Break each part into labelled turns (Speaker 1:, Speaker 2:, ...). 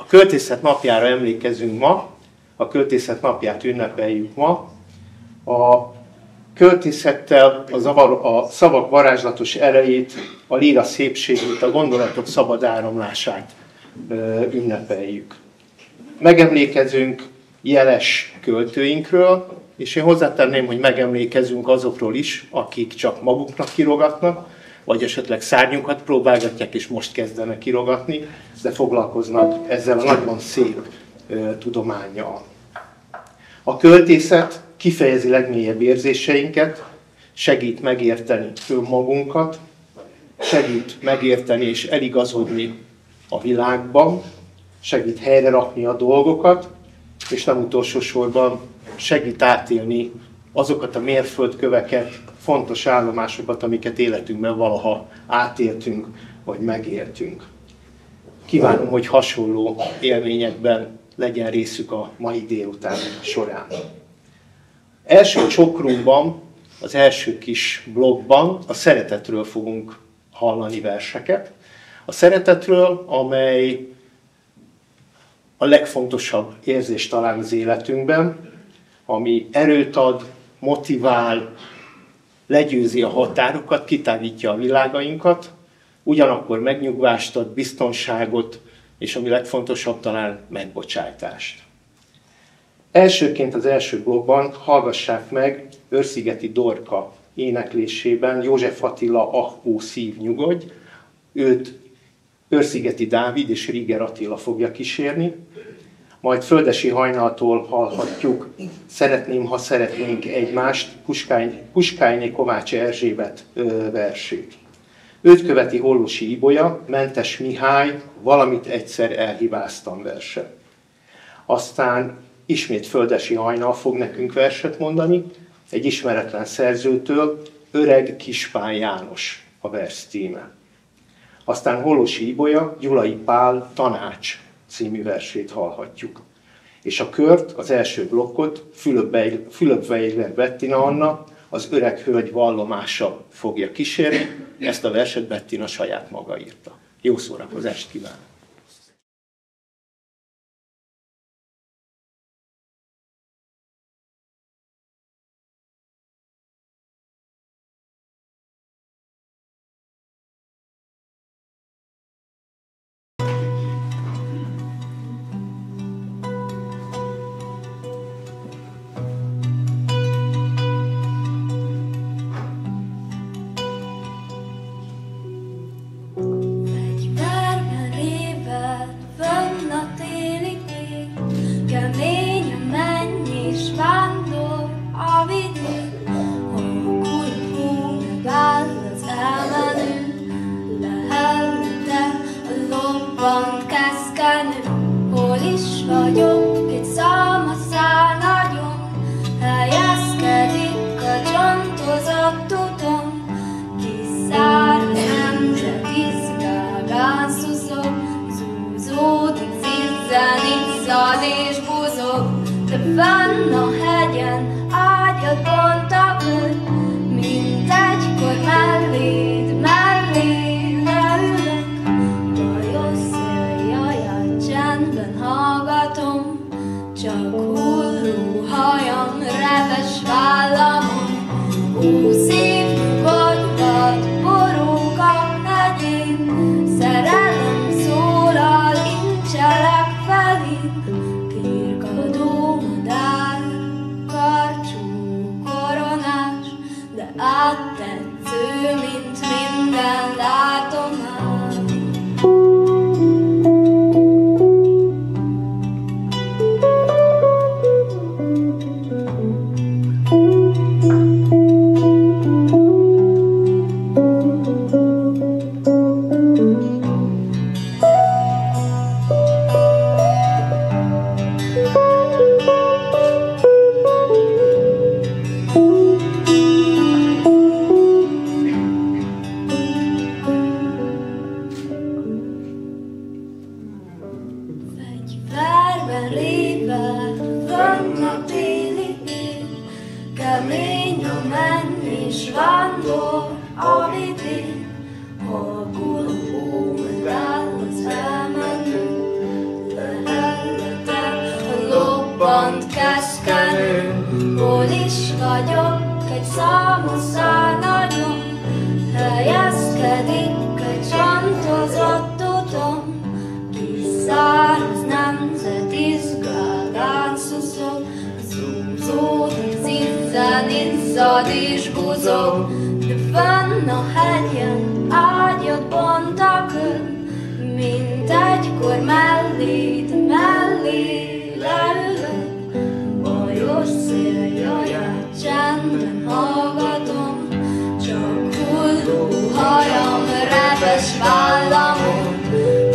Speaker 1: A költészet napjára emlékezünk ma, a költészet napját ünnepeljük ma. A költészettel a szavak varázslatos erejét, a líra szépségét, a gondolatok szabad áramlását ünnepeljük. Megemlékezünk jeles költőinkről, és én hozzátenném, hogy megemlékezünk azokról is, akik csak maguknak kirogatnak, vagy esetleg szárnyukat próbálgatják, és most kezdenek kirogatni, de foglalkoznak ezzel a nagyon szép tudománnyal. A költészet kifejezi legmélyebb érzéseinket, segít megérteni önmagunkat, segít megérteni és eligazodni a világban, segít helyre rakni a dolgokat, és nem utolsó sorban segít átélni azokat a mérföldköveket, fontos állomásokat, amiket életünkben valaha átéltünk, vagy megéltünk. Kívánom, hogy hasonló élményekben legyen részük a mai délután során. Első csokrunkban, az első kis blogban a szeretetről fogunk hallani verseket. A szeretetről, amely a legfontosabb érzés talán az életünkben, ami erőt ad, motivál, legyőzi a határokat, kitávítja a világainkat, ugyanakkor megnyugvást ad, biztonságot, és ami legfontosabb talán megbocsájtást. Elsőként az első blogban hallgassák meg Őrszigeti Dorka éneklésében József Attila Ahó szív nyugodj. Őt Őrszigeti Dávid és Rieger Attila fogja kísérni. Majd Földesi Hajnaltól hallhatjuk Szeretném, ha szeretnénk egymást, Puskányné Kovács Erzsébet versét. Őt követi Hollósi Ibolya, Mentes Mihály, Valamit egyszer elhibáztam verse. Aztán ismét Földesi Hajnal fog nekünk verset mondani, egy ismeretlen szerzőtől, Öreg Kispán János a vers címe. Aztán Hollósi Ibolya, Gyulai Pál Tanács című versét hallhatjuk. És a kört, az első blokkot Fülöp-Weiler Bettina Anna, az Öreg hölgy vallomása fogja kísérni. Ezt a verset Bettina saját maga írta. Jó szórakozást kívánok!
Speaker 2: hol is vagyok, egy számoszál nagyon, helyezkedik egy csontozott utam, kis száraz nemzet izgálgán szuszog, zúzódik, zizzen, izzad és buzog, de fenn a hegyen ágyat bont a kő, mint egykor melléd, mellé leülök, bajos szél jaját csendben hallgatom, csak hulló hajam repes vállamon,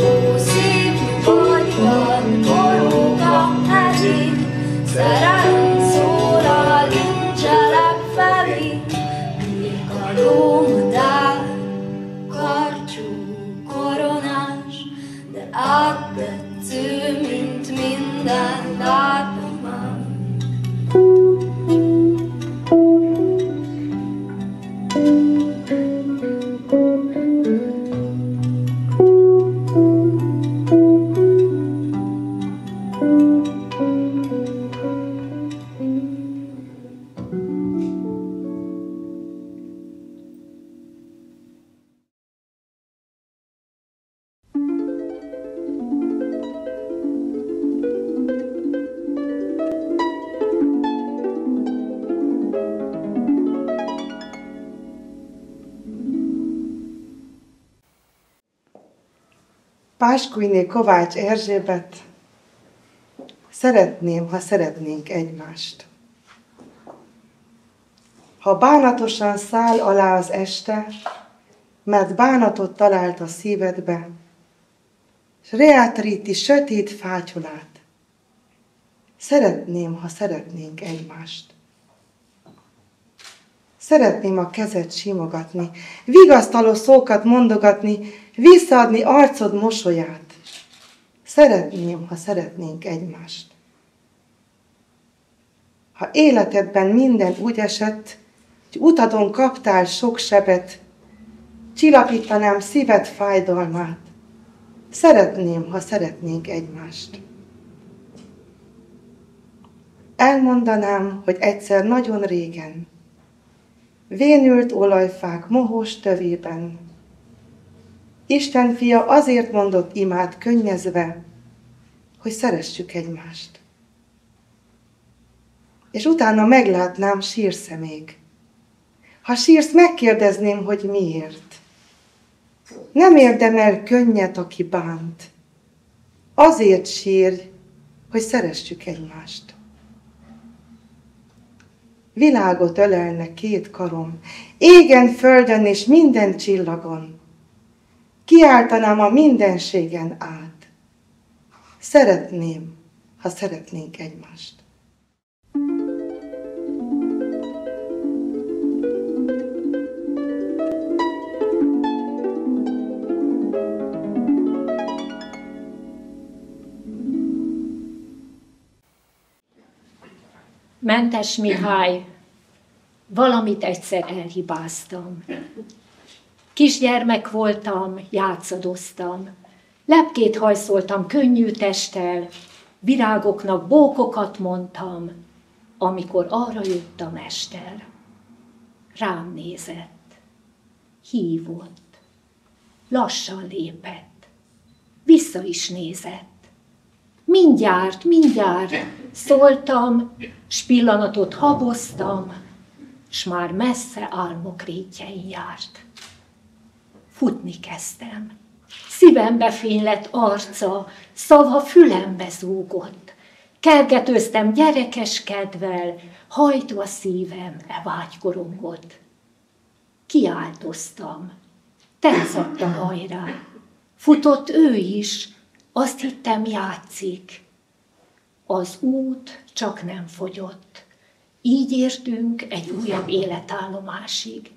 Speaker 2: ó szép nyugodtan borog a hegyén, szerelem szólal incselek felé, míg a lómadár karcsú koronás, de áttetsző, mint minden látomás.
Speaker 3: Páskújné Kovács Erzsébet, szeretném, ha szeretnénk egymást. Ha bánatosan száll alá az este, mert bánatot talált a szívedbe, s reátríti sötét fátyolát, szeretném, ha szeretnénk egymást. Szeretném a kezed simogatni, vigasztaló szókat mondogatni, visszaadni arcod mosolyát. Szeretném, ha szeretnénk egymást. Ha életedben minden úgy esett, hogy utadon kaptál sok sebet, csillapítanám szíved fájdalmát. Szeretném, ha szeretnénk egymást. Elmondanám, hogy egyszer nagyon régen, vénült olajfák mohós tövében, Isten fia azért mondott imát könnyezve, hogy szeressük egymást. És utána meglátnám, sírsz-e még. Ha sírsz, megkérdezném, hogy miért. Nem érdemel könnyet, aki bánt. Azért sírj, hogy szeressük egymást. Világot ölelne két karom, égen, földön és minden csillagon. Kiáltanám a mindenségen át. Szeretném, ha szeretnénk egymást.
Speaker 4: Mentes Mihály, valamit egyszer elhibáztam. Kisgyermek voltam, játszadoztam, lepkét hajszoltam könnyű testtel, virágoknak bókokat mondtam, amikor arra jött a mester. Rám nézett, hívott, lassan lépett, vissza is nézett. Mindjárt, mindjárt, szóltam, s pillanatot haboztam, s már messze álmok rétjein járt. Futni kezdtem. Szívembe fénylett arca, szava fülembe zúgott. Kergetőztem gyerekes kedvel, hajtva szívem e vágykorongot. Kiáltoztam, tetszett a hajrá. Futott ő is, azt hittem játszik. Az út csak nem fogyott. Így értünk egy újabb életállomásig.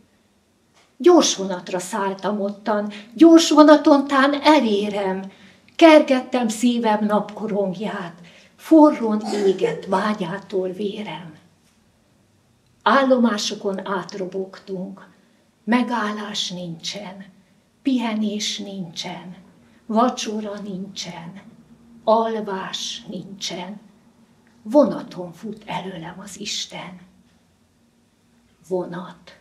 Speaker 4: Gyors vonatra szálltam ottan, gyors vonaton tán elérem. Kergettem szívem napkorongját, forrón égett vágyától vérem. Állomásokon átrobogtunk, megállás nincsen, pihenés nincsen, vacsora nincsen, alvás nincsen. Vonaton fut előlem az Isten. vonat.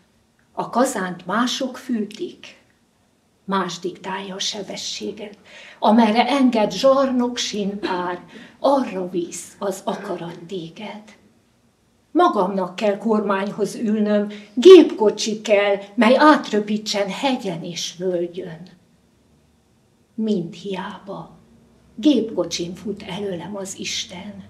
Speaker 4: A kazánt mások fűtik, más diktálja a sebességet. Amerre enged zsarnok sínpár, arra visz az akarat téged. Magamnak kell kormányhoz ülnöm, gépkocsi kell, mely átröpítsen hegyen és völgyön. Mind hiába, gépkocsin fut előlem az Isten.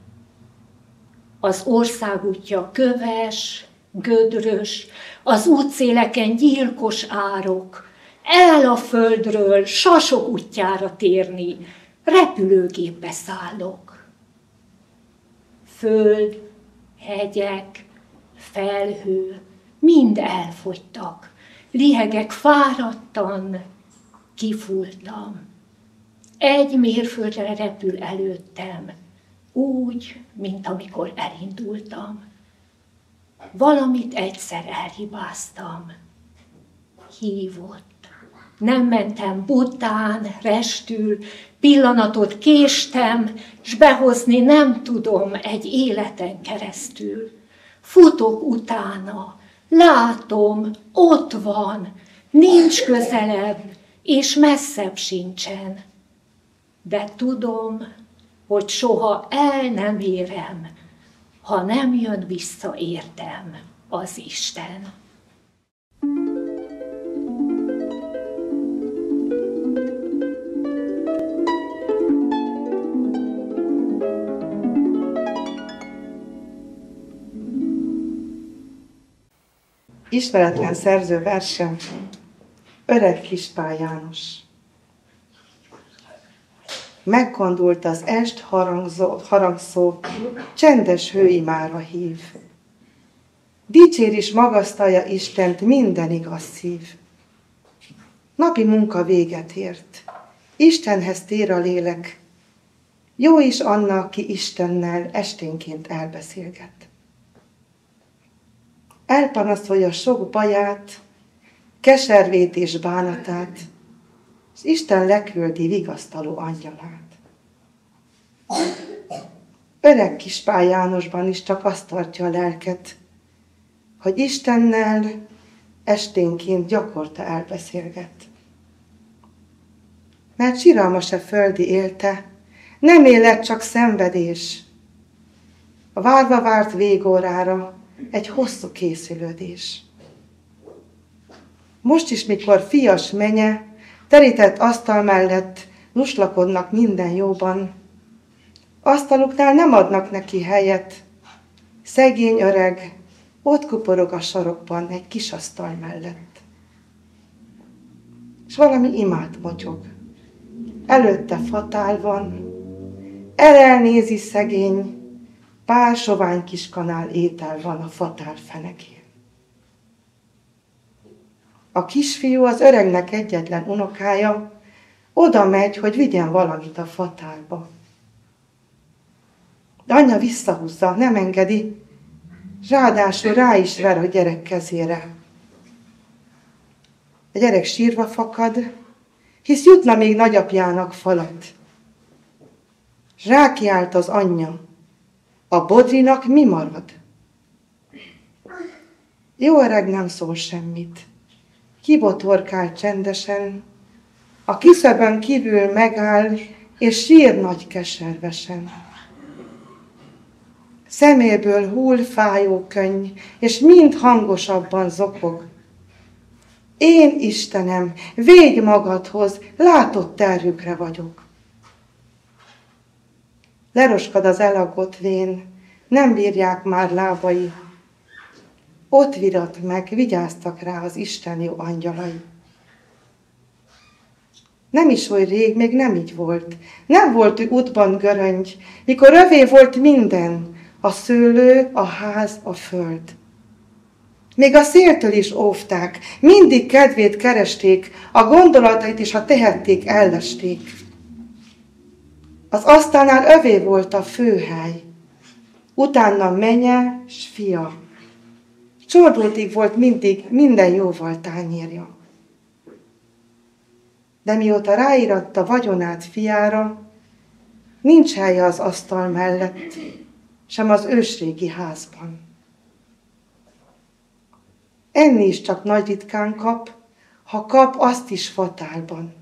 Speaker 4: Az ország útja köves, gödrös, az útszéleken gyilkos árok, el a földről, sasok útjára térni, repülőgépbe szállok. Föld, hegyek, felhő, mind elfogytak, lihegek fáradtan, kifultam. Egy mérföldre repül előttem, úgy, mint amikor elindultam. Valamit egyszer elhibáztam. Hívott. Nem mentem bután, restül, pillanatot késtem, s behozni nem tudom egy életen keresztül. Futok utána, látom, ott van, nincs közelebb, és messzebb sincsen. De tudom, hogy soha el nem érem, ha nem jön vissza értem az Isten.
Speaker 3: Ismeretlen szerző verse, Öreg Kispál János. Meggondult az est harangszó, csendes hőimára hív. Dicsér is magasztalja Istent minden igaz szív. Napi munka véget ért, Istenhez tér a lélek. Jó is annak, ki Istennel esténként elbeszélget. Elpanaszolja sok baját, keservét és bánatát, és Isten leküldi vigasztaló angyalát. Öreg Kispál Jánosban is csak azt tartja a lelket, hogy Istennel esténként gyakorta elbeszélget. Mert siralmas-e földi élte, nem élet csak szenvedés. A várva várt végórára egy hosszú készülődés. Most is, mikor fias menye, terített asztal mellett nuslakodnak minden jóban, asztaluknál nem adnak neki helyet, szegény öreg ott kuporog a sarokban egy kis asztal mellett. És valami imát motyog. Előtte fatál van, elnézi szegény, pár sovány kis kanál étel van a fatál fenekén. A kisfiú, az öregnek egyetlen unokája, oda megy, hogy vigyen valamit a fatálba. De anyja visszahúzza, nem engedi, ráadásul rá is ver a gyerek kezére. A gyerek sírva fakad, hisz jutna még nagyapjának falat. S rákiált az anyja, a Bodrinak mi marad? Jó öreg nem szól semmit, kibotorkál csendesen, a kiszöbön kívül megáll, és sír nagy keservesen. Szeméből hull fájó könny, és mind hangosabban zokog. Én, Istenem, védj magadhoz, látott terhükre vagyok. Leroskad az elaggott vén, nem bírják már lábai. Ott virat meg, vigyáztak rá az Isten jó angyalai. Nem is oly rég, még nem így volt. Nem volt ő útban göröngy, mikor övé volt minden, a szőlő, a ház, a föld. Még a széltől is óvták, mindig kedvét keresték, a gondolatait is, ha tehették, ellesték. Az asztalnál övé volt a főhely, utána menye s fia. Csordultig volt mindig minden jóval tányérja. De mióta ráíratta vagyonát fiára, nincs helye az asztal mellett, sem az ősrégi házban. Enni is csak nagy ritkán kap, ha kap, azt is fatálban.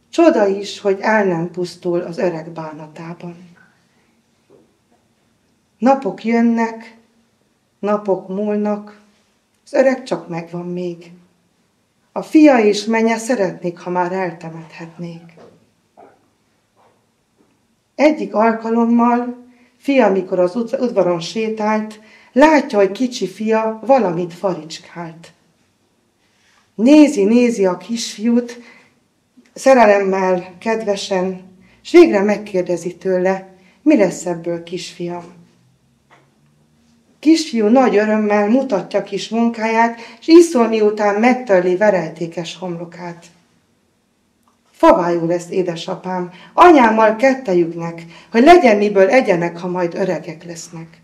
Speaker 3: Csoda is, hogy el nem pusztul az öreg bánatában. Napok jönnek, napok múlnak, az öreg csak megvan még. A fia és menye szeretnék, ha már eltemethetnék. Egyik alkalommal fia, amikor az udvaron sétált, látja, hogy kicsi fia valamit faricskált. Nézi a kisfiút, szerelemmel, kedvesen, s végre megkérdezi tőle, mi lesz ebből, kisfiam. Kisfiú nagy örömmel mutatja kis munkáját, s iszol, miután megtörli verejtékes homlokát. Favályú lesz, édesapám, anyámmal kettejüknek, hogy legyen miből egyenek, ha majd öregek lesznek.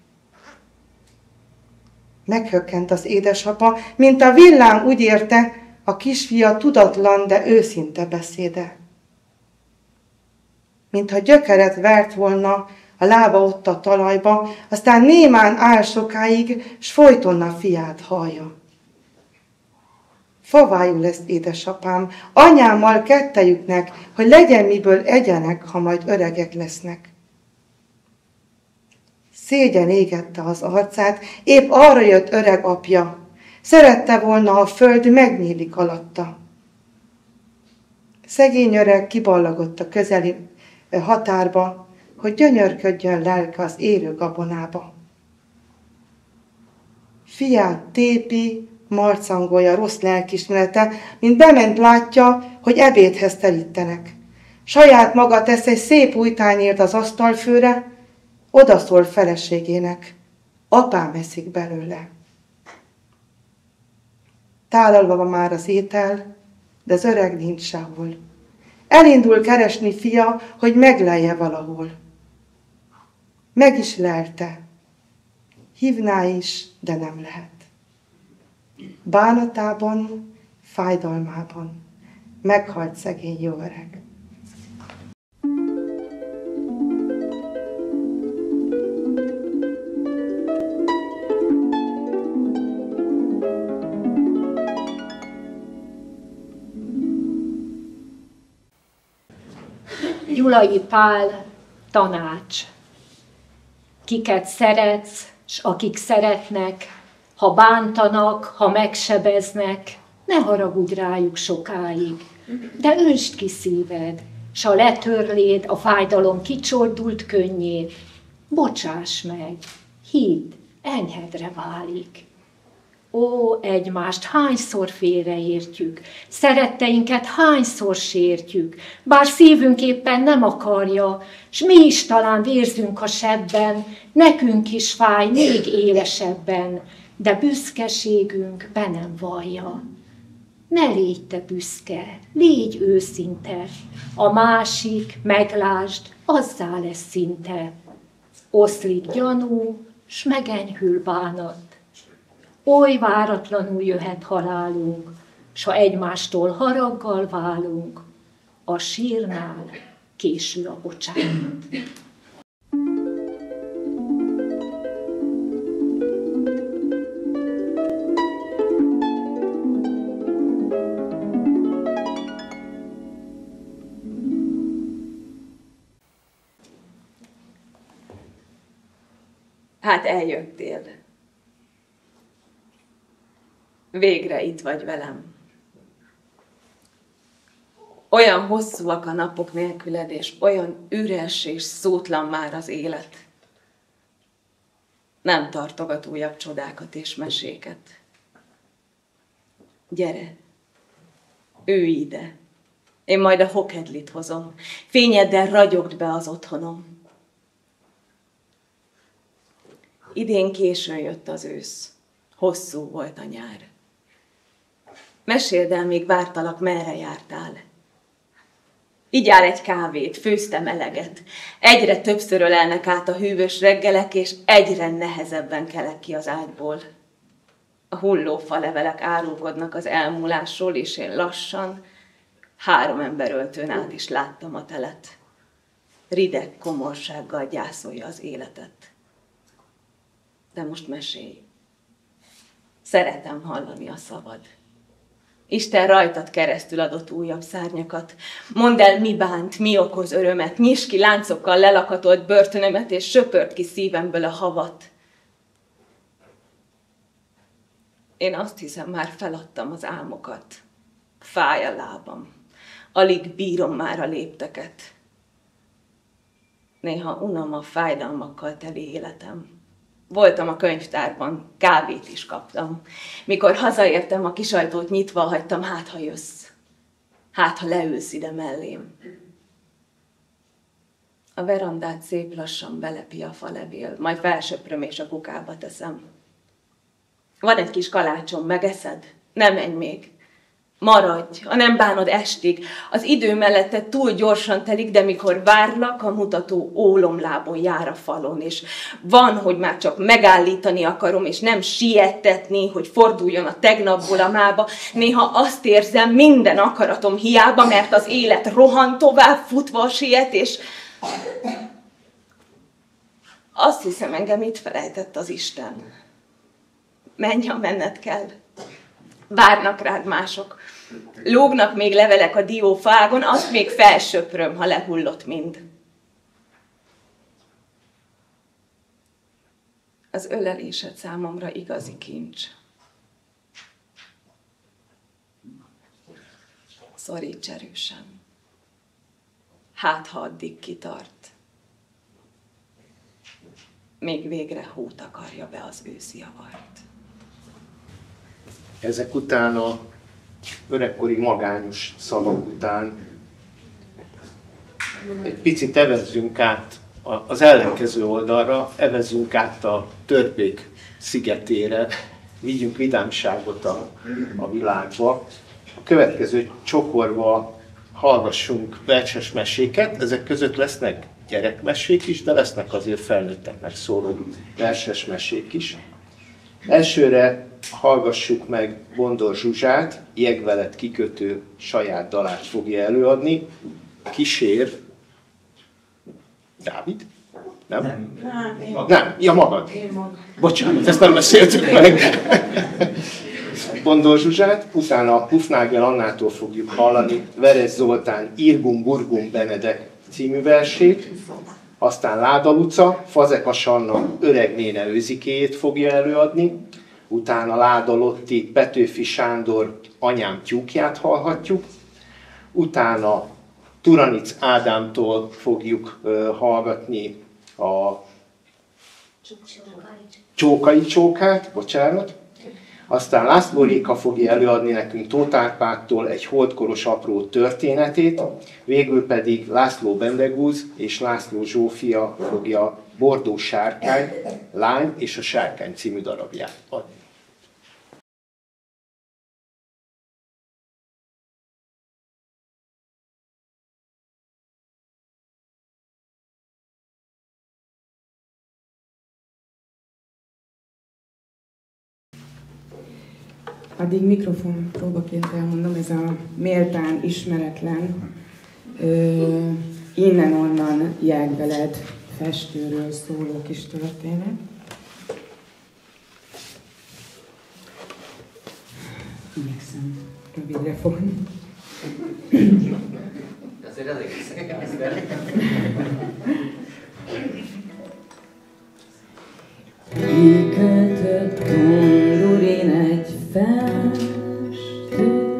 Speaker 3: Meghökkent az édesapa, mint a villám úgy érte, a kisfia tudatlan, de őszinte beszéde. Mintha gyökeret vert volna, a lába ott a talajba, aztán némán áll sokáig, s folyton a fiát hallja. Favályú lesz, édesapám, anyámmal kettejüknek, hogy legyen miből egyenek, ha majd öregek lesznek. Szégyen égette az arcát, épp arra jött öreg apja. Szerette volna, a föld megnyílik alatta. Szegény öreg kiballagott a közeli határba, hogy gyönyörködjön lelke az érő gabonába. Fiát tépi, marcangolja rossz lelkismerete, mint bement látja, hogy ebédhez terítenek. Saját maga tesz egy szép újtányért az asztalfőre, odaszól feleségének, apám eszik belőle. Tálalva van már az étel, de az öreg nincs sehol. Elindul keresni fia, hogy meglelje valahol. Meg is lelte. Hívná is, de nem lehet. Bánatában, fájdalmában meghalt szegény jó öreg.
Speaker 4: Gyulai Pál tanács. Kiket szeretsz, s akik szeretnek, ha bántanak, ha megsebeznek, ne haragudj rájuk sokáig, de öntsd ki szíved, s a letörléd a fájdalom kicsordult könnyét, bocsáss meg, hidd, enyhedre válik. Ó, egymást hányszor félreértjük, szeretteinket hányszor sértjük, bár szívünk éppen nem akarja, s mi is talán vérzünk a sebben, nekünk is fáj még élesebben, de büszkeségünk be nem vallja. Ne légy te büszke, légy őszinte, a másik, meglásd, azzá lesz szinte. Oszlik gyanú, s megenyhül bánat. Oly váratlanul jöhet halálunk, s ha egymástól haraggal válunk, a sírnál késül a bocsánat.
Speaker 5: Hát eljöttél. Végre itt vagy velem. Olyan hosszúak a napok nélküled, és olyan üres és szótlan már az élet. Nem tartogat újabb csodákat és meséket. Gyere, ülj ide. Én majd a hokedlit hozom. Fényeddel ragyogd be az otthonom. Idén későn jött az ősz. Hosszú volt a nyár. Meséld el, még vártalak, merre jártál. Igyál egy kávét, főztem eleget. Egyre többször ölelnek át a hűvös reggelek, és egyre nehezebben kelek ki az ágyból. A hulló falevelek árulkodnak az elmúlásról, és én lassan 3 emberöltőn át is láttam a telet. Rideg komorsággal gyászolja az életet. De most mesélj. Szeretem hallani a szavad. Isten rajtad keresztül adott újabb szárnyakat. Mondd el, mi bánt, mi okoz örömet. Nyisd ki láncokkal lelakatolt börtönömet, és söpört ki szívemből a havat. Én azt hiszem, már feladtam az álmokat. Fáj a lábam. Alig bírom már a lépteket. Néha unom a fájdalmakkal teli életem. Voltam a könyvtárban, kávét is kaptam. Mikor hazaértem, a kisajtót nyitva hagytam, hát ha jössz. Hát ha leülsz ide mellém. A verandát szép lassan belepi a falevél, majd felsöpröm és a kukába teszem. Van egy kis kalácsom, megeszed? Nem menj még. Maradj, ha nem bánod estig. Az idő mellette túl gyorsan telik, de mikor várlak, a mutató ólomlábon jár a falon, és van, hogy már csak megállítani akarom, és nem siettetni, hogy forduljon a tegnapból a mába. Néha azt érzem, minden akaratom hiába, mert az élet rohan tovább, futva a sietés. Azt hiszem, engem itt felejtett az Isten. Menj, ha menned kell. Várnak rád mások. Lógnak még levelek a diófágon, azt még felsöpröm, ha lehullott mind. Az ölelésed számomra igazi kincs. Szoríts erősen. Hát, ha addig kitart. Még végre hó takarja be az őszi javart.
Speaker 1: Ezek után a öregkori magányos szavak után egy picit evezzünk át az ellenkező oldalra, evezzünk át a törpék szigetére, vigyünk vidámságot a világba. A következő csokorba hallgassunk verses meséket, ezek között lesznek gyerekmesék is, de lesznek azért felnőtteknek szóló verses mesék is. Elsőre hallgassuk meg Bondor Zsuzsát, Jegvelet kikötő saját dalát fogja előadni. Kísér... Dávid? Nem? Nem, ja magad. Bocsánat, ezt nem beszéltük meg. Bondor Zsuzsát, utána Pufnágel Annától fogjuk hallani Veres Zoltán Irgum Burgum Benedek című versét, aztán Láda Luca, Fazekas Anna öreg néne őzikéjét fogja előadni, utána Láda Lotti Petőfi Sándor Anyám tyúkját hallhatjuk, utána Turanic Ádámtól fogjuk hallgatni a Csókai Csókát, bocsánat, aztán László Réka fogja előadni nekünk Tóth Árpádtól egy holdkoros apró történetét, végül pedig László Bendegúz és László Zsófia fogja Bordó Sárkány, Lány és a Sárkány című darabját adni.
Speaker 6: Addig mikrofon próbaként elmondom, ez a méltán ismeretlen, innen-onnan Jegveled festőről szóló kis történet. Igyekszem rövidre fogni.
Speaker 7: Azért elég szépen.
Speaker 8: Kikötött tundurin egy festő,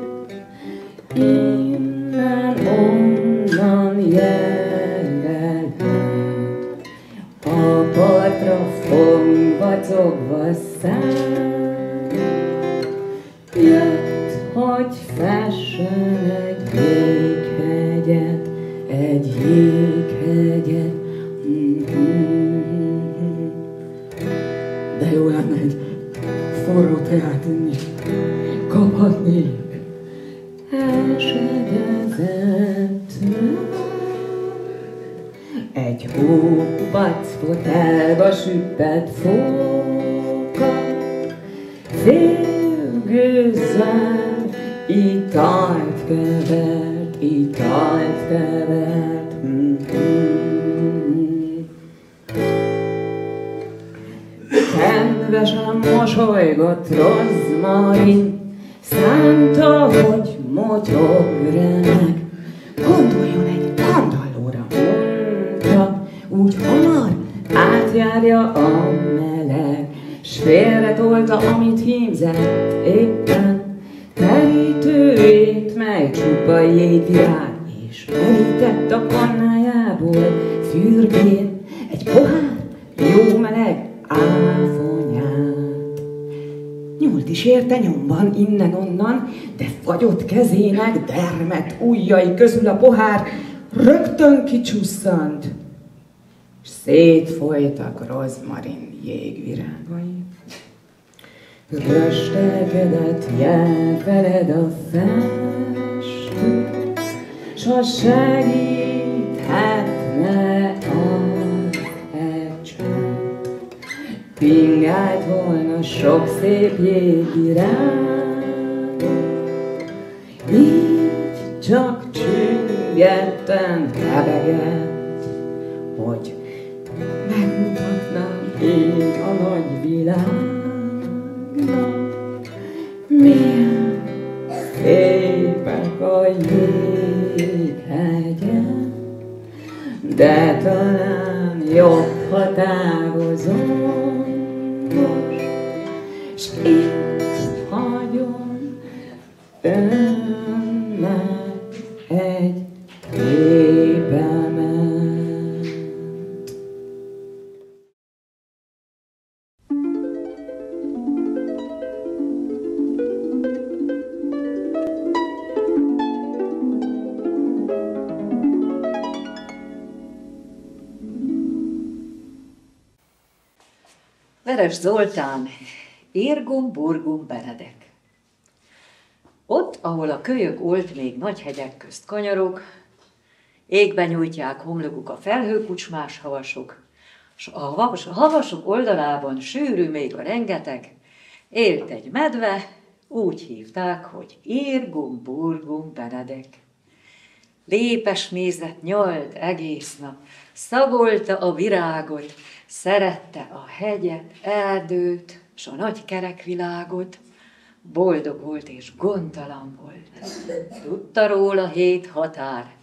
Speaker 8: innen-onnan jelgelhet, a partra fogvacogva száll, jött, hogy fessen egy jéghegyet, egy jéghegyet. De jó lenne egy forró teát inni, kaphatnék. Elsegezett egy hópacpotelba süppett fóka, félgőzzel italt kevert, italt kevert. Kedves Kedvesen mosolygott Rozmarin, szánta, hogy motyog remek. Gondoljon egy kandallóra, mondta, úgy hamar átjárja a meleg, s félretolta, amit hímzett éppen, terítőjét, mely csupa jégvirág, és merített a kannájából fürgén egy pohár jó meleg áfonyát. Nyúlt is érte nyomban innen-onnan, de fagyott kezének dermedt ujjai közül a pohár rögtön kicsusszant, s szétfolytak Rozmarin jégvirágai. Röstelkedett jel veled a festő, s ha segíthetne az ecset, pingált volna sok szép jégvirág, így csak csüngyetten hebegett, hogy megmutatnám így a nagy világnak, milyen szépek a jéghegyen, de talán jobb, ha távozom most, s itt hagyom önnek egy képemet.
Speaker 9: Veres Zoltán, Irgum Burgum Benedek. Ott, ahol a kölyök olt még nagy hegyek közt kanyarok, égben nyújtják homlokuk a felhőkucsmás havasok, s a havasok oldalában sűrű még a rengeteg, élt egy medve, úgy hívták, hogy Irgum Burgum Benedek. Lépes mézet nyalt egész nap, szagolta a virágot, szerette a hegyet, erdőt, s a nagy kerekvilágot, boldog volt és gondtalan volt. Tudta róla 7 határ,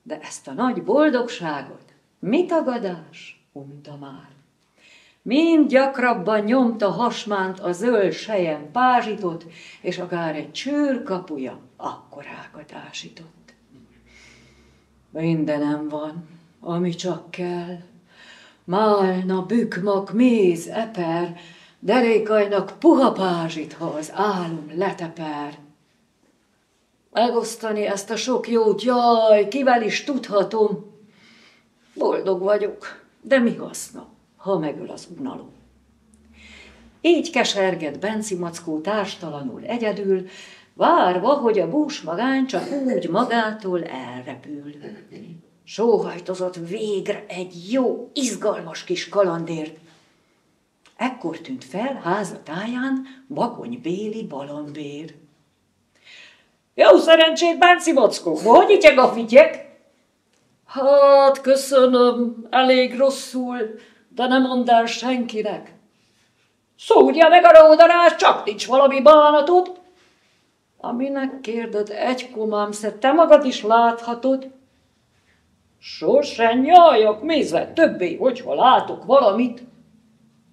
Speaker 9: de ezt a nagy boldogságot, mi tagadás, unta már. Mind gyakrabban nyomta hasmánt a zöld sejem pázsitot, és akár egy csőrkapuja akkorákat ásított. Mindenem van, ami csak kell, málna, bükmak, méz, eper, derékainak puha pázsit, ha az álom leteper. Megosztani ezt a sok jót, jaj, kivel is tudhatom. Boldog vagyok, de mi haszna, ha megöl az unalom. Így kesergett Benci Mackó társtalanul egyedül, várva, hogy a búsmagány csak úgy magától elrepül. Sóhajtozott végre egy jó, izgalmas kis kalandért. Ekkor tűnt fel háza táján Bakony Béli Balambér. Jó szerencsét, Benci Mackó, hogy ityeg a fityek? Hát, köszönöm, elég rosszul, de nem mondd el senkinek. Szúrja meg a ródarás, csak nincs valami bánatod. Aminek kérded, egy komám, te magad is láthatod. Sose nyáljak mézve többé, hogyha látok valamit.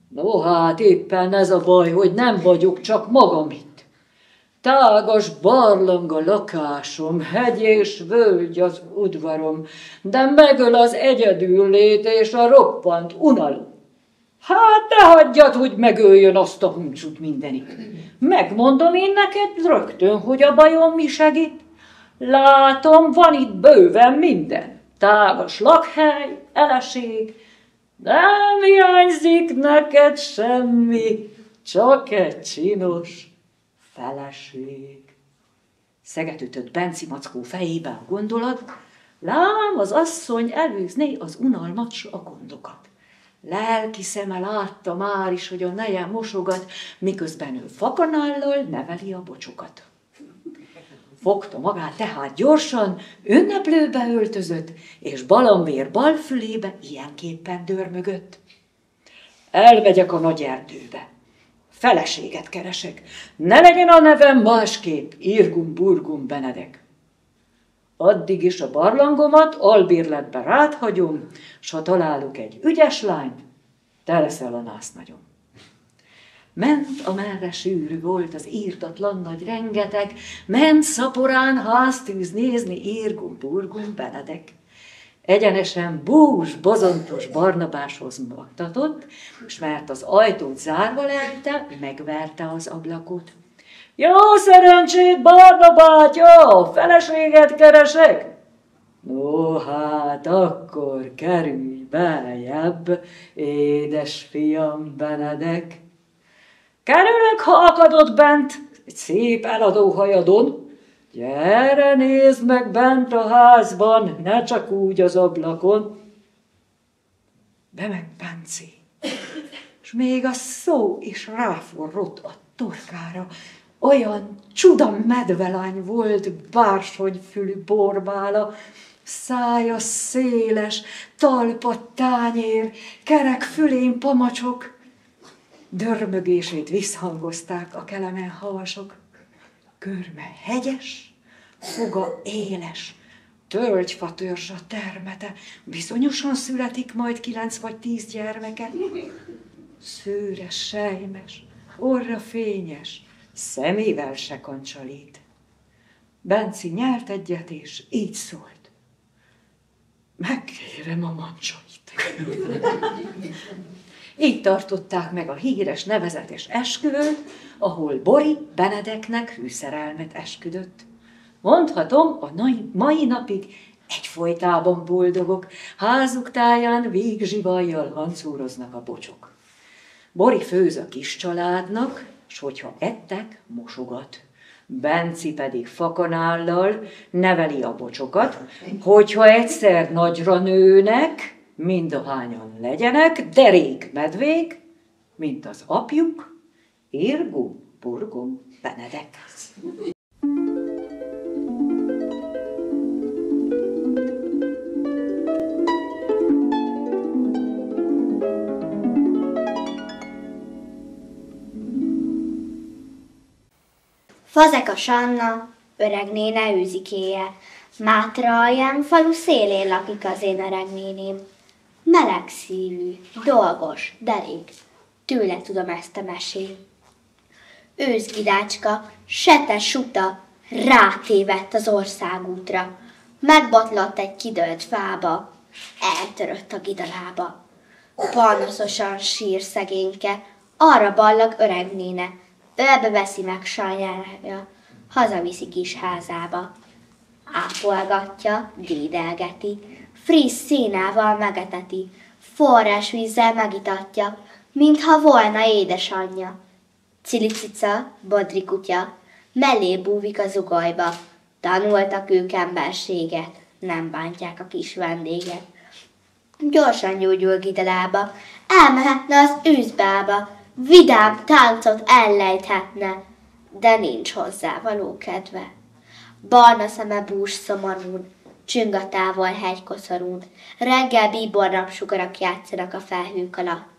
Speaker 9: No hát éppen ez a baj, hogy nem vagyok csak magam itt. Tágas barlang a lakásom, hegy és völgy az udvarom, de megöl az egyedüllét és a roppant unalom. Hát ne hagyjad, hogy megöljön azt a huncsut mindenit. Megmondom én neked rögtön, hogy a bajom mi segít. Látom, van itt bőven minden. Tágas lakhely, eleség, nem hiányzik neked semmi, csak egy csinos feleség. Szegetütött Benci Mackó fejébe a gondolat, lám az asszony előzné az unalmat s a gondokat. Lelki szeme látta már is, hogy a neje mosogat, miközben ő fakanállal neveli a bocsokat. Fogta magát tehát gyorsan, ünneplőbe öltözött, és Balambér balfülébe ilyenképpen dörmögött. Elmegyek a nagy erdőbe. feleséget keresek. Ne legyen a nevem másképp, Irgum Burgum Benedek. Addig is a barlangomat albérletbe ráthagyom, s ha találok egy ügyes lányt, te leszel a násznagyom. Ment, amerre sűrű volt az írtatlan nagy rengeteg, ment szaporán háztűz nézni Irgum Burgum Benedek. Egyenesen bús, bozontos Barnabáshoz magtatott, és mert az ajtót zárva lette, megverte az ablakot. Jó szerencsét, Barnabátya, feleséget keresek? No, hát akkor kerülj beljebb, édes fiam Benedek. Kerülök, ha akadott bent, egy szép eladó hajadon. Gyere, nézd meg bent a házban, ne csak úgy az ablakon. Bement Benci, és még a szó is ráforrott a torkára. Olyan csuda medvelány volt, bársony fülű borbála, szája széles, talpa tányér, kerek fülén pamacsok. Dörmögését visszhangozták a kelemen havasok. Körme hegyes, foga éles, tölgyfa törzsa termete, bizonyosan születik majd 9 vagy 10 gyermeke. Szőre sejmes, orra fényes, szemével se kancsalít. Benci nyelt egyet, és így szólt. Megkérem a mancsait. Így tartották meg a híres nevezetes esküvőt, ahol Bori Benedeknek hűszerelmet esküdött. Mondhatom, a mai napig egyfolytában boldogok, házuk táján végzsivajjal hancúroznak a bocsok. Bori főz a kis családnak, s hogyha ettek, mosogat. Benci pedig fakanállal neveli a bocsokat, hogyha egyszer nagyra nőnek, mindahányan legyenek derék medvék, mint az apjuk, Irgum Burgum Benedek.
Speaker 2: Fazekas Anna, öreg néne őzikéje. Mátra alján falu szélén lakik az én öreg néném. Meleg szívű, dolgos, derék. Tőle tudom ezt a mesét. Őzgidácska, sete-suta, rátévedt az országútra. Megbotlott egy kidőlt fába, eltörött a gidalába. Panaszosan sír szegényke, arra ballag öreg néne. Ölbe veszi meg sajnálja, hazaviszi kis házába. Ápolgatja, dédelgeti, friss színával megeteti, forrás vízzel megitatja, mintha volna édesanyja. Cilicica, bodri kutya, mellé búvik az ugajba, tanultak ők emberséget, nem bántják a kis vendéget. Gyorsan gyógyul gidalába, elmehetne az őszbába, vidám táncot ellejthetne, de nincs hozzá való kedve. Barna szeme bús szomorún, csüng a távol hegykoszorún, reggel bíbornapsugarak játszanak a felhők alatt.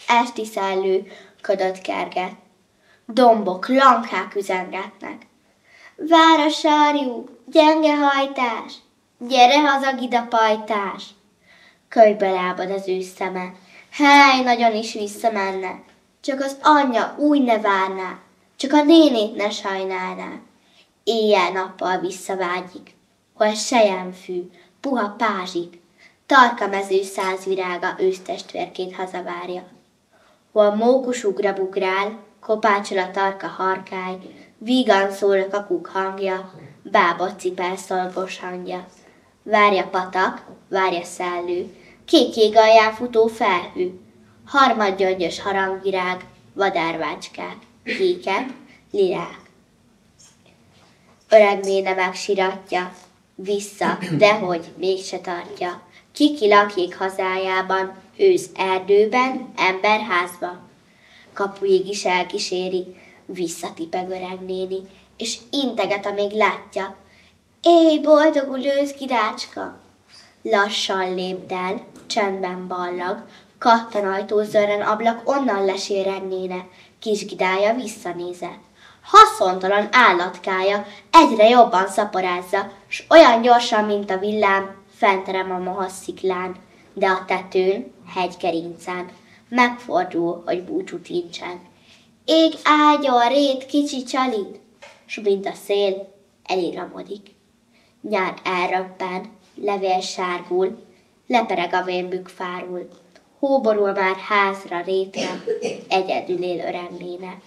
Speaker 2: Esti szellő ködöt kerget, dombok, lankák üzengetnek. Vár a sarjú, gyenge hajtás, gyere haza gidapajtás. Kölybe lábad az ő szeme, hely, nagyon is visszamenne, csak az anyja úgy ne várná, csak a nénét ne sajnálná. Éjjel-nappal visszavágyik, hol selyemfű, puha pázsik, tarka mező százvirága ősztestvérként hazavárja. Hol mókus ugra-bugrál, kopácsol a tarka harkály, vígan szól a kakuk hangja, bábot cipel szolgos hangja. Várja patak, várja szellő, kék ég alján futó felhő, harmadgyöngyös harangvirág, vadárvácskák, kékek, lilák. Öreg néne megsiratja, vissza, dehogy mégse tartja. Kiki lakik hazájában, ősz erdőben, emberházban. Kapuig is elkíséri, visszatipeg öreg néni, és integet, amíg látja. Éj, boldogul őszgidácska! Lassan lépd el, csendben ballag, Kattanajtó zörren ablak onnan leséregnéne, kisgidája visszanéze. Haszontalan állatkája egyre jobban szaporázza, s olyan gyorsan, mint a villám, fenterem a mohas sziklán, de a tetőn, hegygerincán, megfordul, hogy búcsút incsen. Ég ágyon rét kicsi csalit, s mint a szél eligramodik. Nyár elröppen, levél sárgul, lepereg a vénbük fárul, hóborul már házra rétre, egyedül él öreg néne.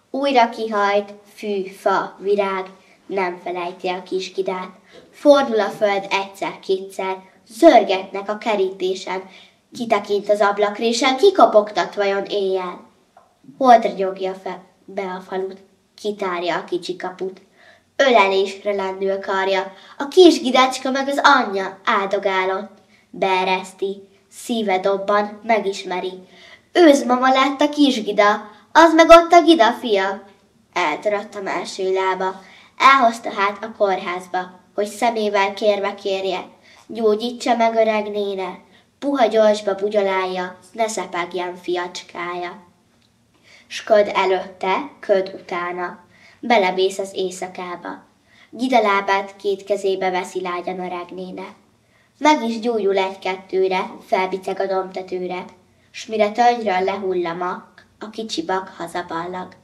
Speaker 2: Újra kihajt, fű, fa, virág, nem felejti a kisgidát. Fordul a föld egyszer-kétszer, zörgetnek a kerítésen, kitekint az ablakrésen, kikopogtat vajon éjjel. Holdra gyogja be a falut, kitárja a kicsi kaput. Ölelésre lendül karja, a kisgidácska meg az anyja áldogálott. Beereszti, szíve dobban, megismeri. Őzmama lett a kisgida, az meg ott a gida fia. Eltörött a melső lába, elhozta hát a kórházba, hogy szemével kérve kérje, gyógyítsa meg öreg néne, puha gyorsba bugyolálja, ne szepegjen fiacskája. S köd előtte, köd utána, belevész az éjszakába. Gidalábát két kezébe veszi lágyan öreg néne. Meg is gyújul egy-kettőre, felbiceg a dombtetőre, s mire tölgyről lehull a mak, a kicsi bak hazaballag.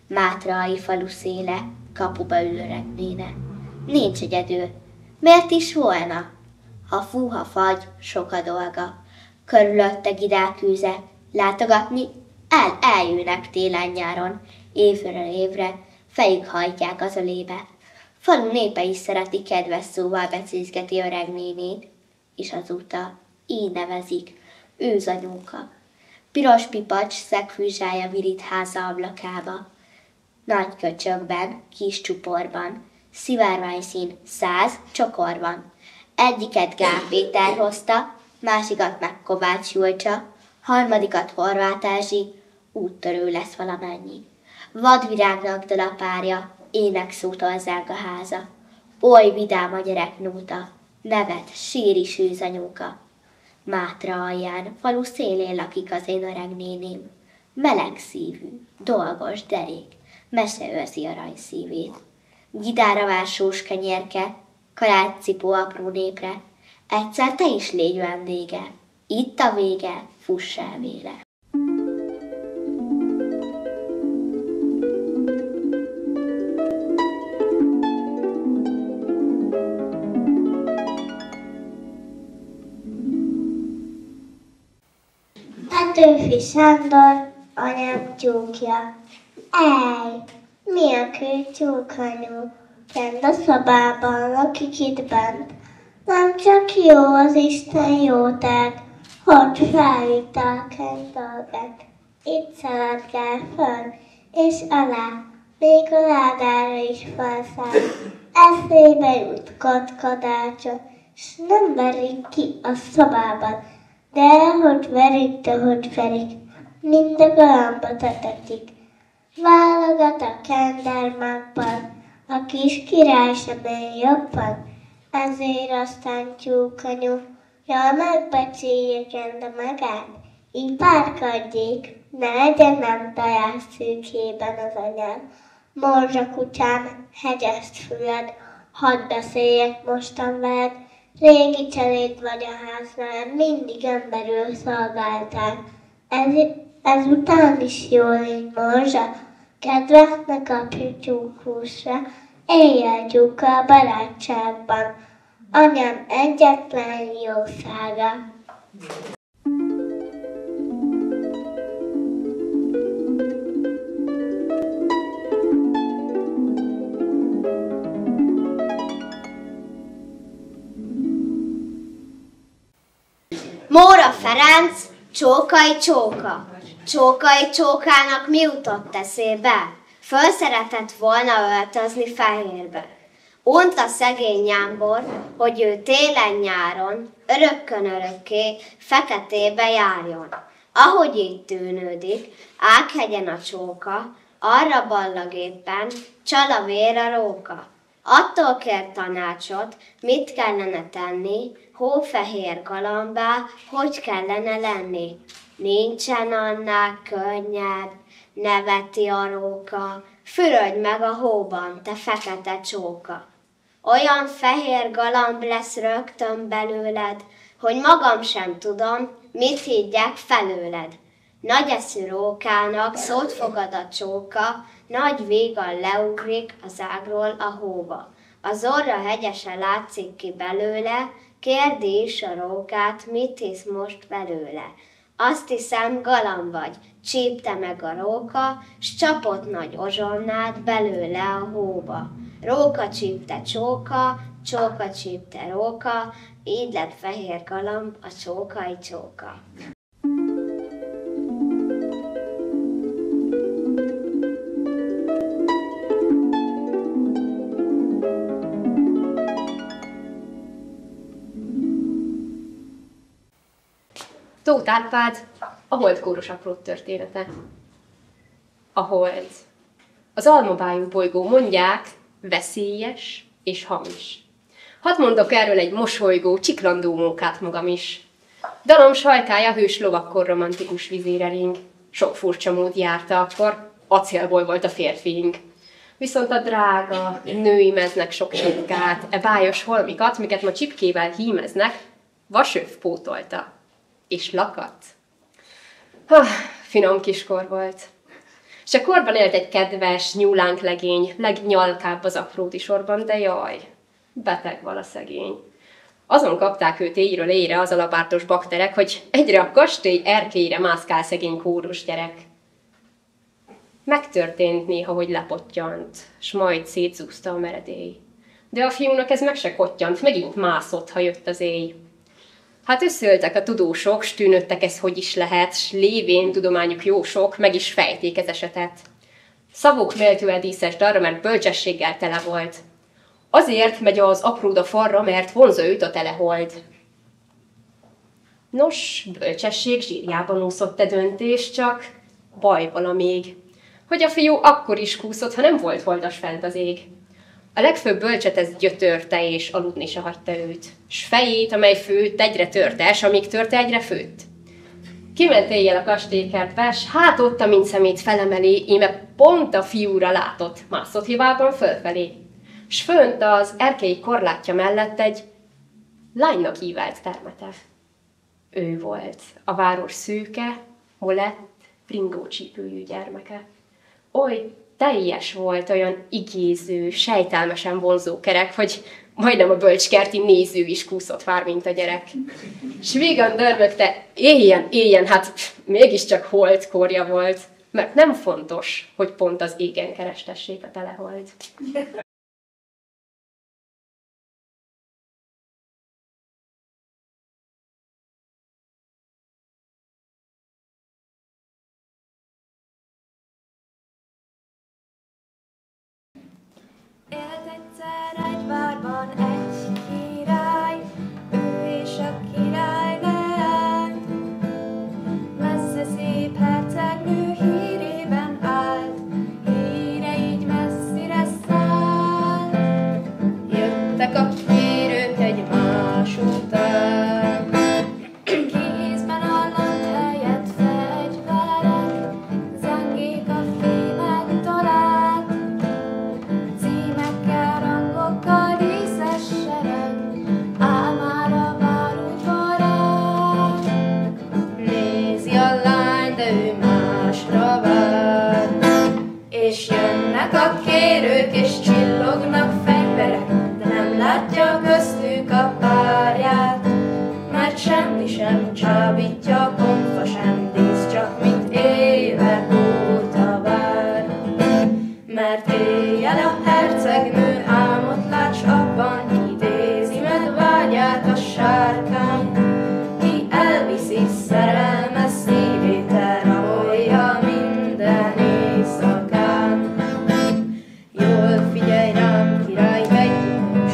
Speaker 2: Mátrai falu széle, kapuba ül öreg néne. Nincs egyedül. Miért is volna? Ha fú, ha fagy, sok a dolga. Körülötte gidák űzek, látogatni eljönnek télen-nyáron, évről évre, fejük hajtják az ölébe. Falu népe is szereti, kedves szóval becézgeti öreg nénét, és azóta így nevezik, őzanyóka. Piros pipacs szegfűzsája virít háza ablakába. Nagy köcsökben, kis csuporban, szivárványszín 100 csokorban. Egyiket Gál Péter hozta, másikat meg Kovács Julcsa, harmadikat Horváth Erzsi, úttörő lesz valamennyi. Vadvirágnak dal a párja, énekszótól zeng a háza. Oly vidám a gyereknóta, nevet, sír is őzanyóka. Mátra alján, falu szélén lakik az én öreg néném. Meleg szívű, dolgos derék, mese őrzi arany szívét. Gidára vár sós kenyérke, kalácscipó apró népre, egyszer te is légy vendége, itt a vége, fuss el véle. Petőfi Sándor, anyám tyúkja. Ej, mi a kő tyúkanyú? Kend a szobában, lakik itt bent. Nem csak jó az Isten jótát, hogy felvitte a kent dolgát. Itt szaladgál föl, és alá, még a ládára is felszáll. Eszébe jut kotkodácsa, s nem verik ki a szobában, de hogy verik, mind a galamba tetetik. Válogat a kendermákban, a kis király sem él jobban, ezért aztán tyúkanyú, jól megbecsélje kende magát, így párkadjék, ne legyen nem tojás szűkében az anyám. Morzsa kutyám, hegyeszt füled, hadd beszéljek mostan veled, régi cseléd vagy a háznál, mindig emberül szolgáltál. Ezután is jól légy morzsa, kedvesnek apja tyúkhúsra, éjjel tyúka a barátságban, anyám egyetlen jószága. Móra Ferenc, Csókai Csóka. Csókai Csókának mi jutott eszébe? Föl szeretett volna öltözni fehérbe. Unta szegény Jámbor, hogy ő télen-nyáron örökkön örökké feketébe járjon. Ahogy így tűnődik, Ághegyen a csóka, arra ballag éppen, csal a vér a róka. Attól kér tanácsot, mit kellene tenni, hófehér galambá, hogy kellene lenni. Nincsen annál könnyebb, neveti a róka, fürödj meg a hóban, te fekete csóka. Olyan fehér galamb lesz rögtön belőled, hogy magam sem tudom, mit higgyek felőled. Nagy eszű rókának szót fogad a csóka, nagy vígan leugrik az ágról a hóba. Az orra hegyesen látszik ki belőle, kérdi is a rókát, mit hisz most belőle. Azt hiszem, galamb vagy, csípte meg a róka, s csapott nagy ozsonnát belőle a hóba. Róka csípte csóka, csóka csípte róka, így lett fehér galamb a csókai csóka.
Speaker 10: Tóth Árpád, a holdkóros aprót története. A hold. Az almabájú bolygó mondják, veszélyes és hamis. Hadd mondok erről egy mosolygó, csiklandó mókát magam is. Dalom sajkája hős lovakkor romantikus vizére ring. Sok furcsa mód járta akkor, acélból volt a férfiink. Viszont a drága, női meznek sok csipkát, e bájos holmikat, miket ma csipkével hímeznek, vasöv pótolta. És lakadt. Finom kiskor volt. És a korban élt egy kedves, nyúlánk legény, legnyalkább az apróti sorban, de jaj, beteg vala szegény. Azon kapták őt éjről éjre az alapártos bakterek, hogy egyre a kastély erkélyre mászkál szegény kórus gyerek. Megtörtént néha, hogy lepottyant, s majd szétszúzta a meredély. De a fiúnak ez meg se kottyant, megint mászott, ha jött az éj. Hát összeöltek a tudósok, s tűnöttek ez hogy is lehet, s lévén tudományuk jó sok, meg is fejték ez esetet. Szavuk méltően díszes darra, mert bölcsességgel tele volt. Azért megy az apróda farra, mert vonza őt a telehold. Nos, bölcsesség zsírjában úszott döntés, csak baj vala még, hogy a fiú akkor is kúszott, ha nem volt holdas fent az ég. A legfőbb bölcset ez gyötörte, és aludni se hagyta őt, s fejét, amely főtt, egyre törte, s amíg törte, egyre főtt. Kiment éjjel a kastélykertbe, s hát ott, amint szemét felemelé, íme pont a fiúra látott, mászott hibában fölfelé. S fönt az erkély korlátja mellett egy lánynak ívelt termete. Ő volt a város szőke, molett, bringócsípőjű gyermeke. Oly teljes volt, olyan igéző, sejtelmesen vonzó kerek, hogy majdnem a bölcskerti néző is kúszott vár, mint a gyerek. S vígan dörmögte, éljen, hát mégiscsak holdkorja volt, mert nem fontos, hogy pont az égen kerestessék a telehold.
Speaker 11: Élt egyszer egy várban egy király, ő és a király leány. Messze szép hercegnő hírében állt, híre így messzire szállt. Jöttek a kérők egymás után, kézben a land helyett fegyverek, zengék a fémek talán. Címekkel, rangokkal díszes sereg, áll már a várudvarán. Nézi a lány, de ő másra vár. És jönnek a kérők, és csillognak fegyverek, de nem látja köztük a párját. Mert semmi sem csábítja, komfa sem dísz, csak mint évek óta vár. Mert éjjel a hercegnő álmot lát, s abban idézi meg vágyát a sárkány, ki elviszi szerelme szívét, elrabolja minden éjszakán. Jól figyelj rám, király, egy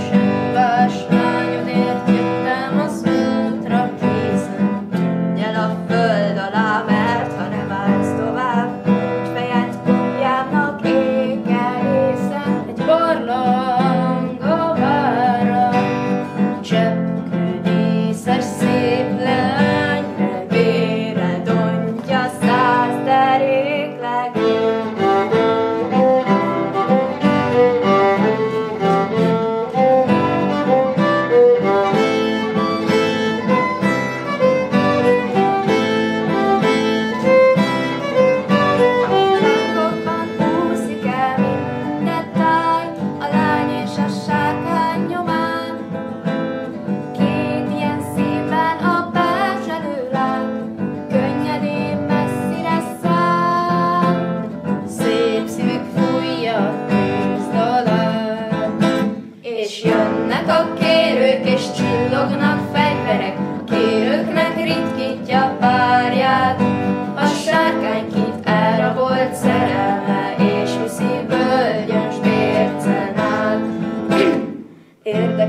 Speaker 11: sem bársányodért jöttem az útra készen. Menj el a föld alá, mert ha nem állsz tovább, úgy fejed kopjának ég egészen. Egy barlang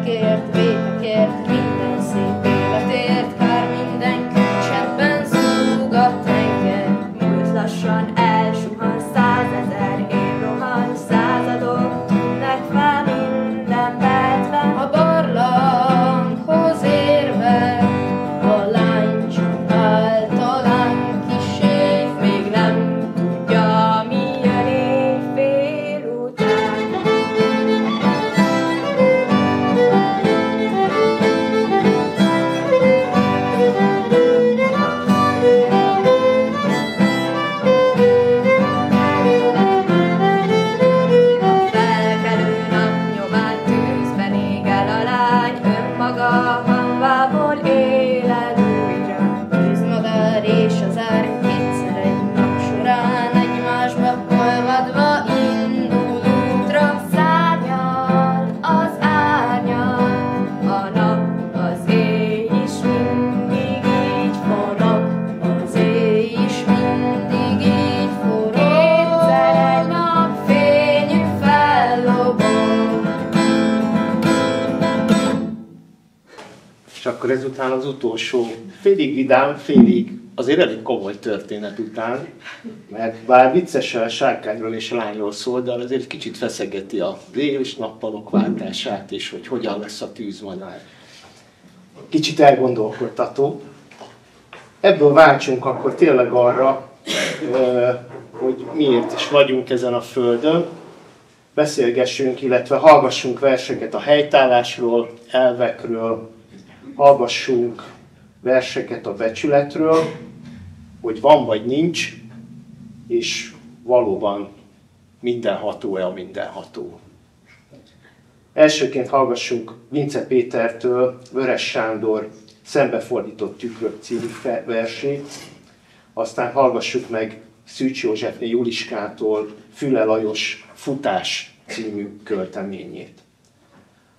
Speaker 11: Szívekért, vétekért, minden szép életért, kár minden külcsebben zúgat engem. Múlt lassan elsuhan, 100 000 év rohan, századok tűnnek fel minden percben. A barlanghoz érve, a lány csak általán kis év, még nem tudja, milyen éjfél után. Felkelő nap nyomán tűzben égel a lány, önmaga hamvából élel újra. Tűzmadár és az árny kétszer egy nap során egymásba olvadva indul útra. Szárnyal az árnyal, a nap, az éj is mindig így forog, az éj is mindig így forog. Kétszer egy nap fényű fellobog.
Speaker 1: És akkor ezután az utolsó, félig vidám, félig azért elég komoly történet után, mert bár viccesen a sárkányról és a lányról szól, de azért kicsit feszegeti az éj és nappalok váltását, és hogy hogyan lesz a tűzmadár. Kicsit elgondolkodtató. Ebből váltsunk akkor tényleg arra, hogy miért is vagyunk ezen a földön. Beszélgessünk, illetve hallgassunk verseket a helytállásról, elvekről, hallgassunk verseket a becsületről, hogy van vagy nincs, és valóban mindenható-e a mindenható. Elsőként hallgassunk Vince Pétertől Vörös Sándor Szembefordított tükrök című versét, aztán hallgassuk meg Szűcs Józsefné Juliskától Füle Lajos Futás című költeményét.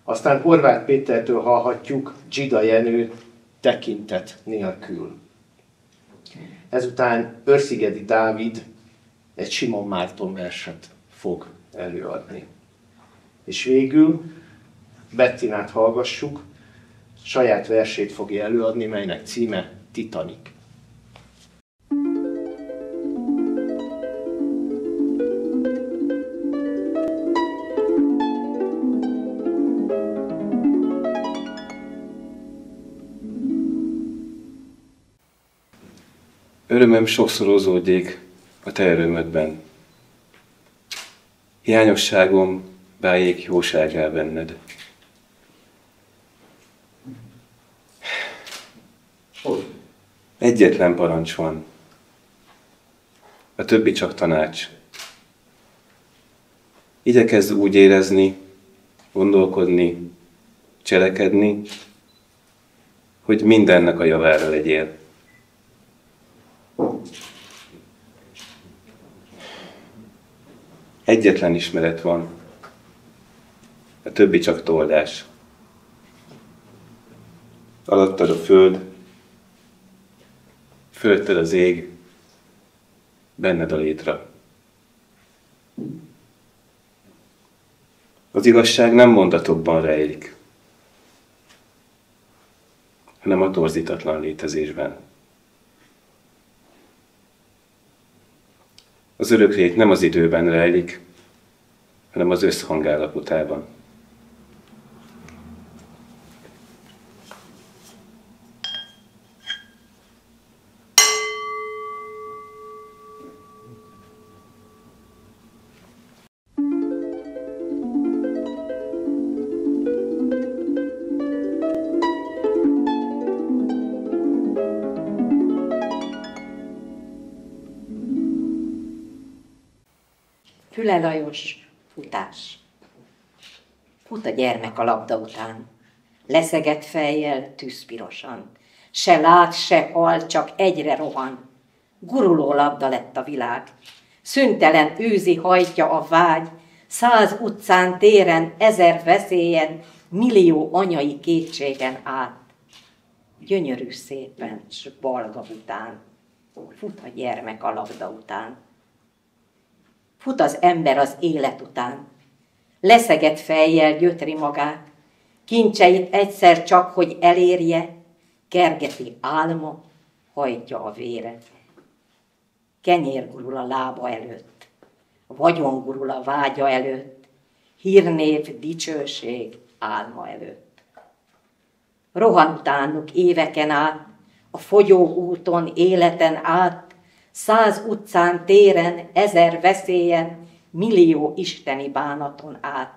Speaker 1: Aztán Horváth Pétertől hallhatjuk Dzsida Jenő Tekintet nélkül. Ezután Őrszigedi Dávid egy Simon Márton verset fog előadni. És végül Bettinát hallgassuk, saját versét fogja előadni, melynek címe Titanic.
Speaker 12: Örömöm sokszorozódjék a te örömödben. Hiányosságom váljék jóságá benned. Egyetlen parancs van. A többi csak tanács. Igyekezz úgy érezni, gondolkodni, cselekedni, hogy mindennek a javára legyél. Egyetlen ismeret van, a többi csak toldás. Alattad a föld, fölötted az ég, benned a létra. Az igazság nem mondatokban rejlik, hanem a torzítatlan létezésben. Az öröklét nem az időben rejlik, hanem az összhangállapotában.
Speaker 13: Füle Lajos Futás. Fut a gyermek a labda után, leszegett fejjel tűzpirosan. Se lát, se hall, csak egyre rohan. Guruló labda lett a világ. Szüntelen űzi hajtja a vágy, 100 utcán, téren, 1000 veszélyen, millió anyai kétségen át. Gyönyörű szépen, s balga után, fut a gyermek a labda után. Fut az ember az élet után, leszegett fejjel gyötri magát, Kincseit egyszer csak, hogy elérje, kergeti álma, hajtja a vére. Kenyér gurul a lába előtt, vagyon gurul a vágya előtt, hírnév, dicsőség álma előtt. Rohan utánuk éveken át, a fogyó úton, életen át, 100 utcán, téren, 1000 veszélyen, millió isteni bánaton át.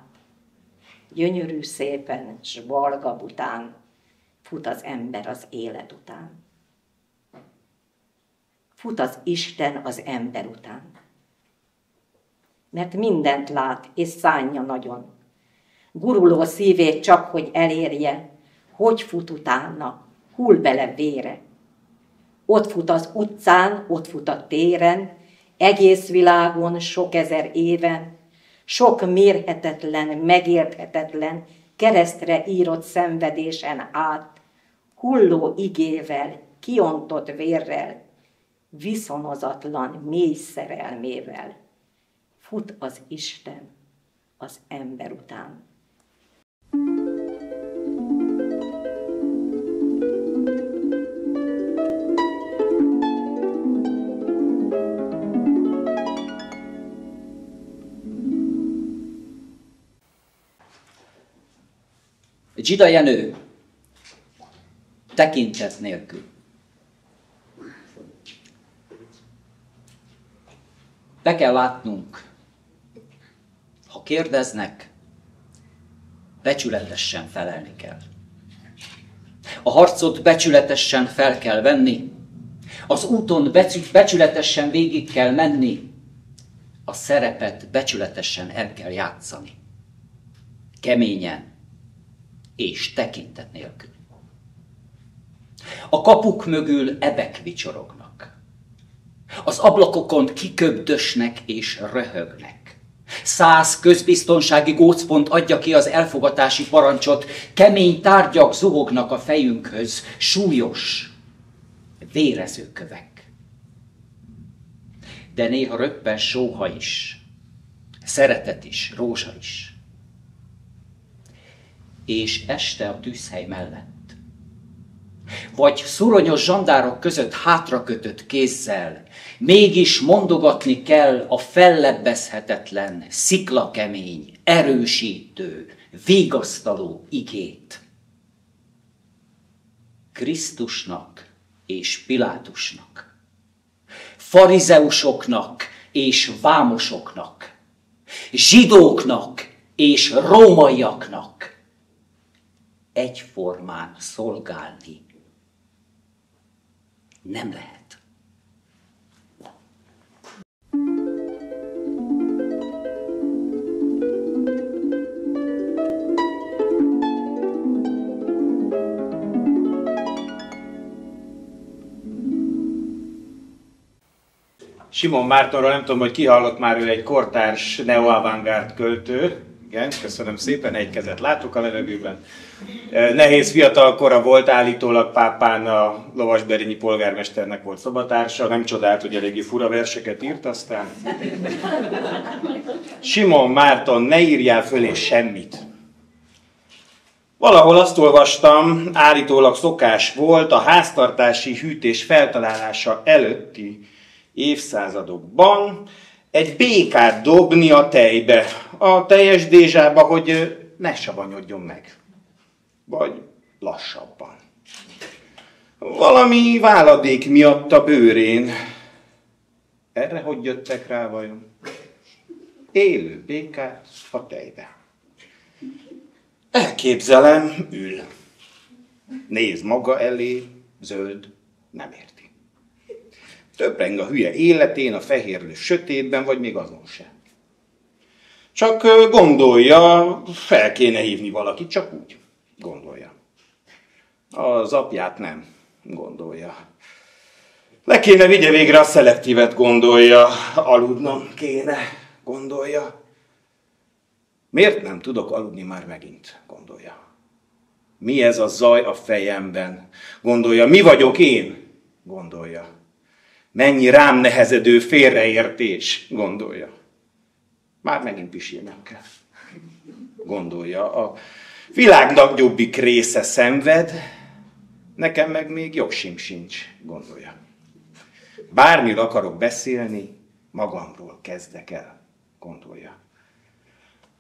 Speaker 13: Gyönyörű szépen, s balga bután, fut az ember az élet után. Fut az Isten az ember után. Mert mindent lát, és szánja nagyon. Guruló szívét csak, hogy elérje, hogy fut utána, hull bele vére. Ott fut az utcán, ott fut a téren, egész világon, sok ezer éven, sok mérhetetlen, megérthetetlen, keresztre írott szenvedésen át, hulló igével, kiontott vérrel, viszonozatlan mély szerelmével fut az Isten az ember után.
Speaker 14: Zsida Jenő, tekintet nélkül. Be kell látnunk, ha kérdeznek, becsületesen felelni kell. A harcot becsületesen fel kell venni, az úton becsületesen végig kell menni, a szerepet becsületesen el kell játszani. Keményen és tekintet nélkül. A kapuk mögül ebek vicsorognak. Az ablakokon kiköbdösnek és röhögnek. 100 közbiztonsági gócpont adja ki az elfogatási parancsot, kemény tárgyak zuhognak a fejünkhöz, súlyos, vérező kövek. De néha röppen sóha is, szeretet is, rózsa is. És este a tűzhely mellett, vagy szuronyos zsandárok között hátrakötött kézzel, mégis mondogatni kell a fellebbezhetetlen, sziklakemény, erősítő, vigasztaló igét. Krisztusnak és Pilátusnak, farizeusoknak és vámosoknak, zsidóknak és rómaiaknak egyformán szolgálni nem lehet.
Speaker 15: Simon Mártonról nem tudom, hogy ki hallott már, ő egy kortárs neo-avantgárd költő. Igen, köszönöm szépen, egy kezet látok a levegőben. Nehéz fiatal kora volt, állítólag Pápán a lovasberényi polgármesternek volt szobatársa, nem csodált, hogy eléggé fura verseket írt aztán. Simon Márton, ne írjál fölé semmit. Valahol azt olvastam, állítólag szokás volt a háztartási hűtés feltalálása előtti évszázadokban egy békát dobni a tejbe, a teljes dézsába, hogy ne savanyodjon meg. Vagy lassabban. Valami váladék miatt a bőrén. Erre hogy jöttek rá vajon? Élő békát a tejbe. Elképzelem, ül. Néz maga elé, zöld, nem érti. Töpreng a hülye életén, a fehérlő sötétben, vagy még azon sem. Csak gondolja, fel kéne hívni valakit, csak úgy gondolja. Az apját nem gondolja. Le kéne vigye végre a szelektívet, gondolja. Aludnom kéne, gondolja. Miért nem tudok aludni már megint, gondolja. Mi ez a zaj a fejemben, gondolja. Mi vagyok én, gondolja. Mennyi rám nehezedő félreértés, gondolja. Már megint pisilnem kell. Gondolja, a Világ nagyobbik része szenved, nekem meg még jogsim sincs, gondolja. Bármiről akarok beszélni, magamról kezdek el, gondolja.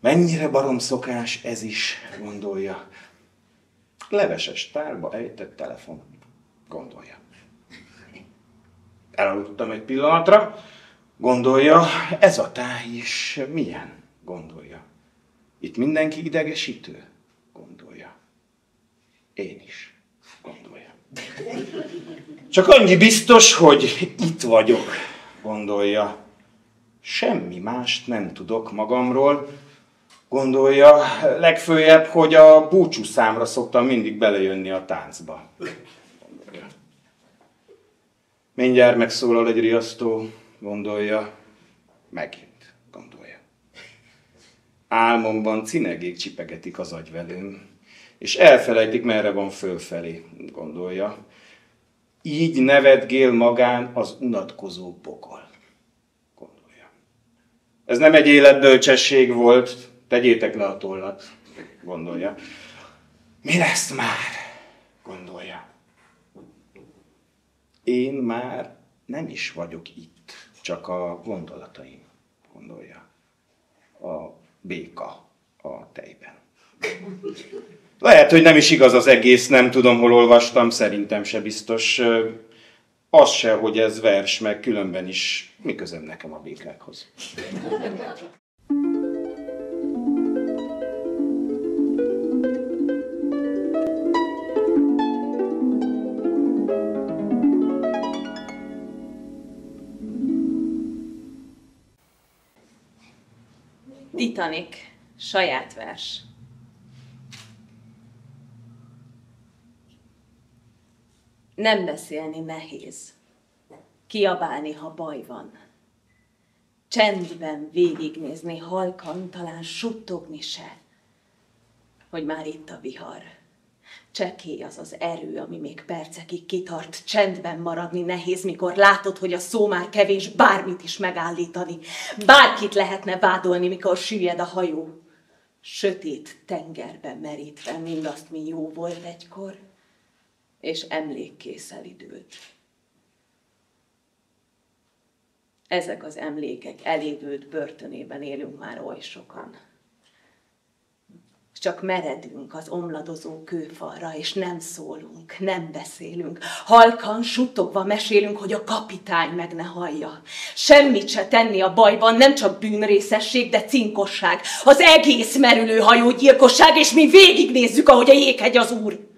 Speaker 15: Mennyire barom szokás ez is, gondolja. Leveses tálba ejtett telefon, gondolja. Elaludtam egy pillanatra, gondolja, ez a táj is milyen, gondolja. Itt mindenki idegesítő, gondolja. Én is, gondolja. Csak annyi biztos, hogy itt vagyok, gondolja. Semmi mást nem tudok magamról, gondolja. Legfőjebb, hogy a búcsúszámra szoktam mindig belejönni a táncba. Gondolja. Mindjárt megszólal egy riasztó, gondolja. Megint, gondolja. Álmomban cinegék csipegetik az agyvelőm, és elfelejtik, merre van fölfelé, gondolja. Így nevetgél magán az unatkozó pokol, gondolja. Ez nem egy életbölcsesség volt, tegyétek le a tollat, gondolja. Mi lesz már, gondolja. Én már nem is vagyok itt, csak a gondolataim, gondolja. A béka a tejben. Lehet, hogy nem is igaz az egész, nem tudom, hol olvastam, szerintem se biztos. Az se, hogy ez vers, meg különben is mi közöm nekem a békákhoz.
Speaker 5: Titanic, saját vers. Nem beszélni nehéz, kiabálni, ha baj van. Csendben végignézni, halkan, talán suttogni se, hogy már itt a vihar. Csekély az az erő, ami még percekig kitart, csendben maradni nehéz, mikor látod, hogy a szó már kevés, bármit is megállítani. Bárkit lehetne vádolni, mikor süllyed a hajó. Sötét tengerben merítve mindazt, mi jó volt egykor, és emlékkész elidőlt. Ezek az emlékek elévült börtönében élünk már oly sokan. Csak meredünk az omladozó kőfalra, és nem szólunk, nem beszélünk. Halkan, suttogva mesélünk, hogy a kapitány meg ne hallja. Semmit se tenni a bajban, nem csak bűnrészesség, de cinkosság. Az egész merülő hajógyilkosság, és mi végignézzük, ahogy a jéghegy az úr.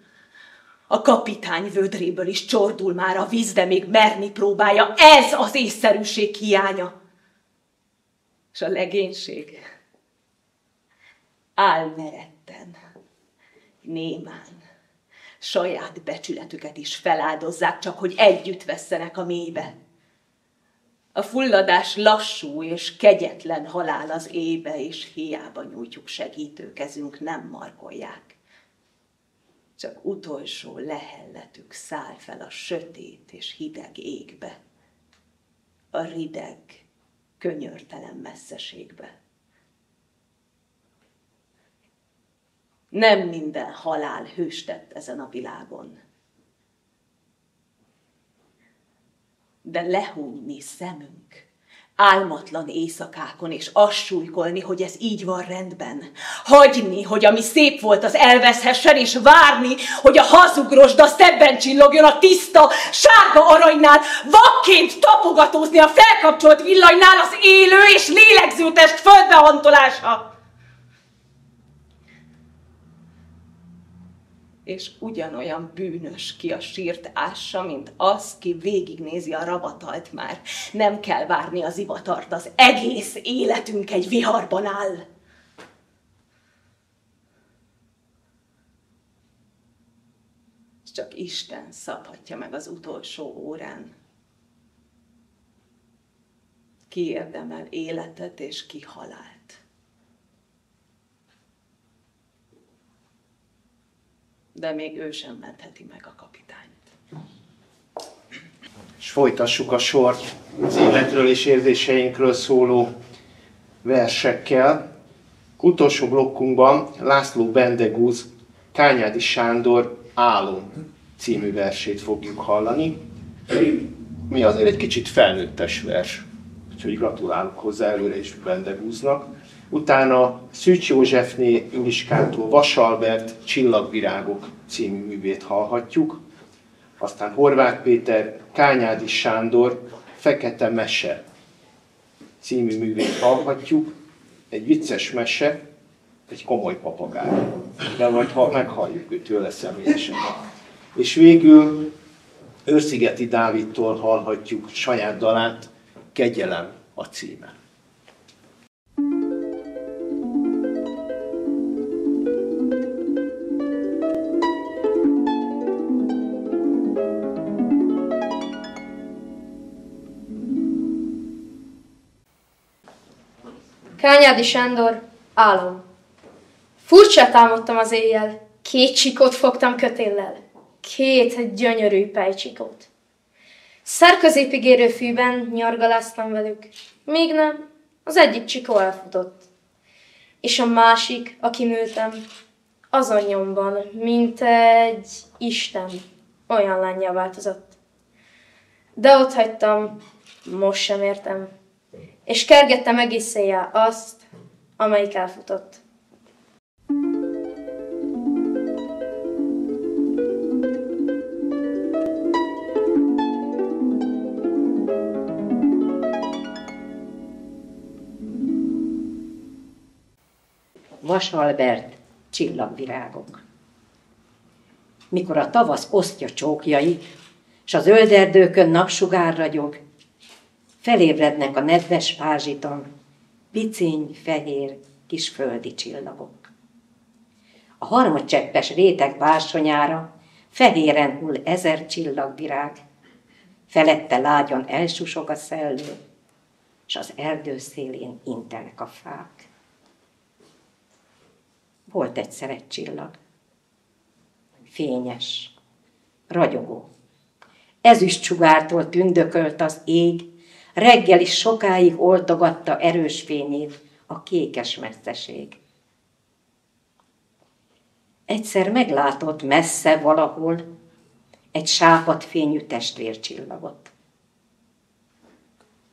Speaker 5: A kapitány vödréből is csordul már a víz, de még merni próbálja. Ez az észszerűség hiánya. És a legénység áll meretten, némán, saját becsületüket is feláldozzák, csak hogy együtt vesszenek a mélybe. A fulladás lassú és kegyetlen halál az éjbe, és hiába nyújtjuk segítő kezünk, nem markolják. Csak utolsó lehelletük száll fel a sötét és hideg égbe, a rideg, könyörtelen messzeségbe. Nem minden halál hőst tett ezen a világon, de lehúnyni szemünk álmatlan éjszakákon, és azt súlykolni, hogy ez így van rendben. Hagyni, hogy ami szép volt, az elveszhessen, és várni, hogy a hazug rozsda szebben csillogjon a tiszta, sárga aranynál, vakként tapogatózni a felkapcsolt villanynál az élő és lélegző test földbehantolása. És ugyanolyan bűnös, ki a sírt ássa, mint az, ki végignézi a ravatalt már. Nem kell várni az ivatart, az egész életünk egy viharban áll. És csak Isten szabhatja meg az utolsó órán. Ki érdemel életet és ki halált. De még ő sem mentheti meg a kapitányt.
Speaker 1: És folytassuk a sort az életről és érzéseinkről szóló versekkel. Utolsó blokkunkban László Bendegúz Kányádi Sándor Álom című versét fogjuk hallani. Mi azért egy kicsit felnőttes vers, úgyhogy gratulálok hozzá előre is Bendegúznak. Utána Szűcs Józsefné Üliskától Vasalbert Csillagvirágok című művét hallhatjuk. Aztán Horváth Péter Kányádi Sándor Fekete Mese című művét hallhatjuk. Egy vicces mese, egy komoly papagáj. De majd meghalljuk őt tőle személyesen. És végül Őrszigeti Dávidtól hallhatjuk saját dalát, Kegyelem a címe.
Speaker 11: Kányádi Sándor, Álom. Furcsa támadtam az éjjel, 2 csikót fogtam kötéllel, 2 gyönyörű pejcsikót. Szerközépig érő fűben nyargaláztam velük, míg nem, az egyik csikó elfutott. És a másik, aki ültem, azon nyomban, mint egy Isten, olyan lánnyá változott. De ott hagytam, most sem értem, és kergettem egész éjjel azt, amelyik elfutott.
Speaker 13: Vasalbert Csillagvirágok. Mikor a tavasz osztja csókjait, s az zölderdőkön napsugár ragyog, felébrednek a nedves pázsiton piciny, fehér, kis földi csillagok. A harmadcseppes réteg bársonyára fehéren hull 1000 csillagvirág, felette lágyan elsusog a szellő, s az erdő szélén intenek a fák. Volt egyszer egy csillag, fényes, ragyogó. Ezüstsugártól tündökölt az ég, reggel is sokáig oltogatta erős fényét a kékes messzeség. Egyszer meglátott messze valahol egy sápadfényű testvércsillagot.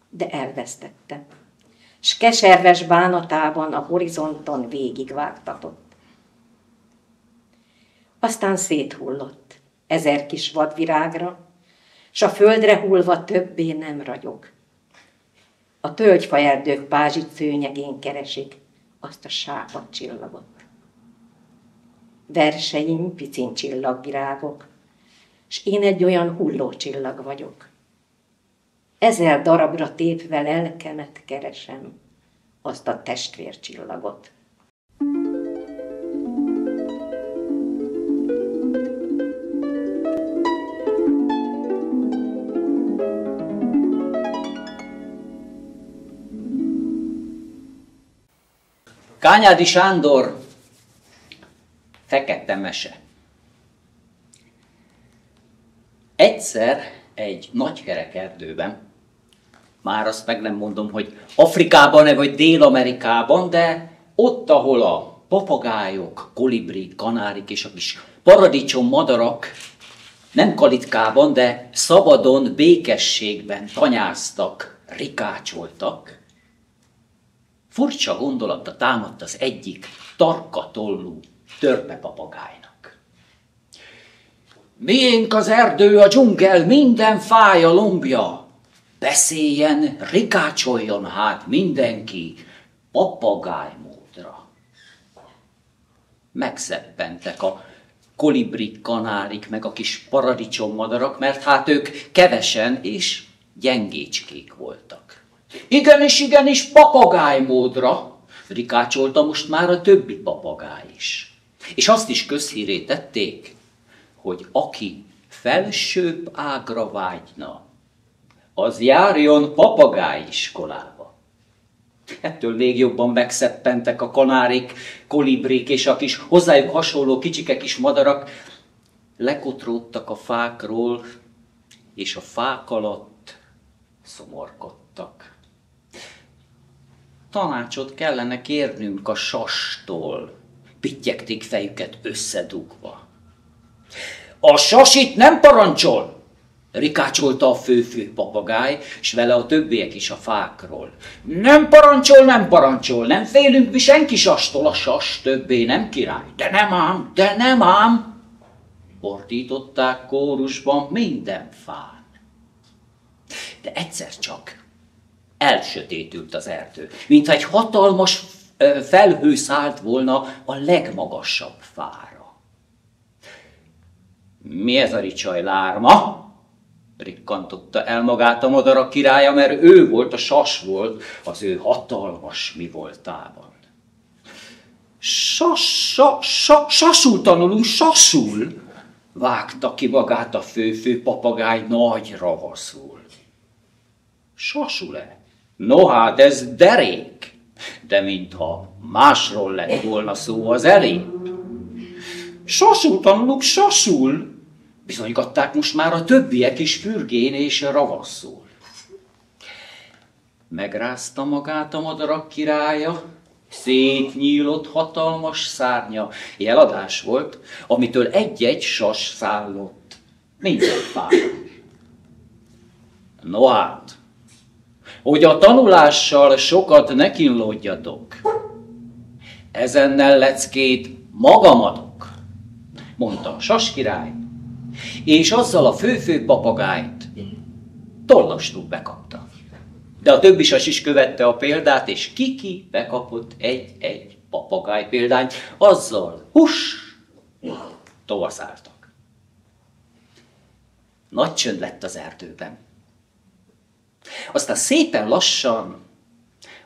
Speaker 13: De elvesztette, s keserves bánatában a horizonton végigvágtatott. Aztán széthullott 1000 kis vadvirágra, s a földre hullva többé nem ragyog. A tölgyfaerdők pázsit szőnyegén keresik azt a sápadt csillagot. Verseim picin csillagvirágok, s én egy olyan hulló csillag vagyok. 1000 darabra tépve lelkemet keresem, azt a testvércsillagot.
Speaker 14: Kányádi Sándor, Fekete Mese. Egyszer egy nagykerek erdőben, már azt meg nem mondom, hogy Afrikában vagy Dél-Amerikában, de ott, ahol a papagájok, kolibrik, kanárik és a kis paradicsom madarak nem kalitkában, de szabadon, békességben tanyáztak, rikácsoltak, furcsa gondolata támadt az egyik tarkatollú törpepapagájnak. Miénk az erdő, a dzsungel, minden fája lombja. Beszéljen, rikácsoljon hát mindenki papagájmódra. Megszeppentek a kolibrik, kanárik, meg a kis paradicsommadarak, mert hát ők kevesen és gyengécskék voltak. Igenis, papagájmódra, rikácsolta most már a többi papagáj is. És azt is közhíré tették, hogy aki felsőbb ágra vágyna, az járjon papagájiskolába. Ettől még jobban megszeppentek a kanárik, kolibrik és a kis hozzájuk hasonló kicsike kis madarak, lekotródtak a fákról, és a fák alatt szomorkodtak. tanácsot kellene kérnünk a sastól. Pittyegték fejüket összedugva. A sas itt nem parancsol! Rikácsolta a fő-fő papagáj, s vele a többiek is a fákról. Nem parancsol, nem félünk mi senki sastól, a sas többé nem király. De nem ám! Ordították kórusban minden fán. De egyszer csak elsötétült az erdő, mintha egy hatalmas felhő szállt volna a legmagasabb fára. Mi ez a ricsaj lárma? Rikkantotta el magát a madarak királya, mert ő volt, a sas volt az ő hatalmas mi voltában. Sasul tanulunk, sasul! Vágta ki magát a fő-fő papagáj nagy ravaszul. Sasul-e? No hát ez derék, de mintha másról lett volna szó, az elég. Sasul tanulunk, sasul! Bizonygatták most már a többiek is fürgén és ravaszul. Megrázta magát a madarak királya, szétnyílott hatalmas szárnya. Jeladás volt, amitől egy-egy sas szállott minden fára. No hát, hogy a tanulással sokat ne kínlódjatok, ezennel leckét magam adok, mondta a sas király, és azzal a fő-fő papagájt tollastul bekapta. De a többi sas is követte a példát, és ki bekapott egy-egy papagáj példányt, azzal tovaszálltak. Nagy csönd lett az erdőben. Aztán szépen lassan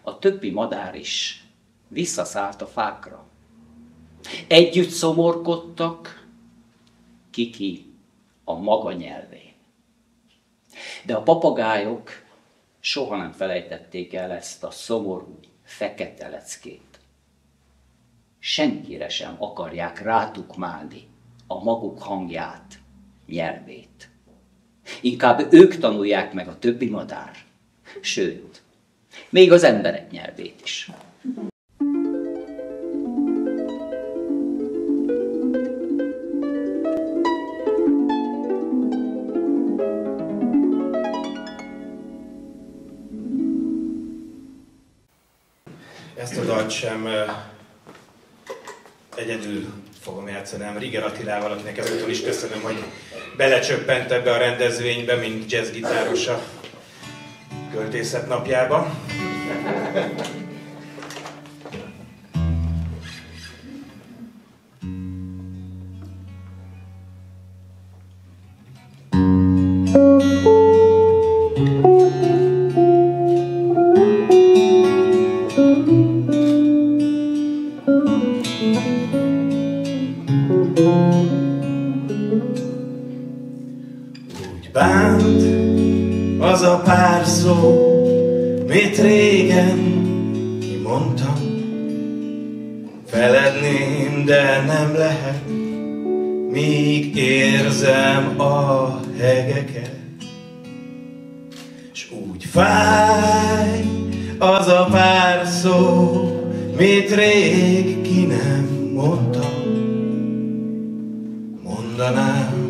Speaker 14: a többi madár is visszaszállt a fákra. Együtt szomorkodtak, ki a maga nyelvén. De a papagájok soha nem felejtették el ezt a szomorú, fekete leckét. Senkire sem akarják rátukmálni a maguk hangját, nyelvét. Inkább ők tanulják meg a többi madár, sőt, még az emberek nyelvét is.
Speaker 16: Ezt a dalt sem egyedül fogom játszani, hanem Riger Attilával, akinek ezúttal is köszönöm, hogy belecsöppent ebbe a rendezvénybe, mint jazzgitáros a költészet napjába.
Speaker 17: Bánt az a pár szó, mit régen kimondtam. Feledném, de nem lehet, míg érzem a hegeket. S úgy fáj az a pár szó, mit rég ki nem mondtam. Mondanám,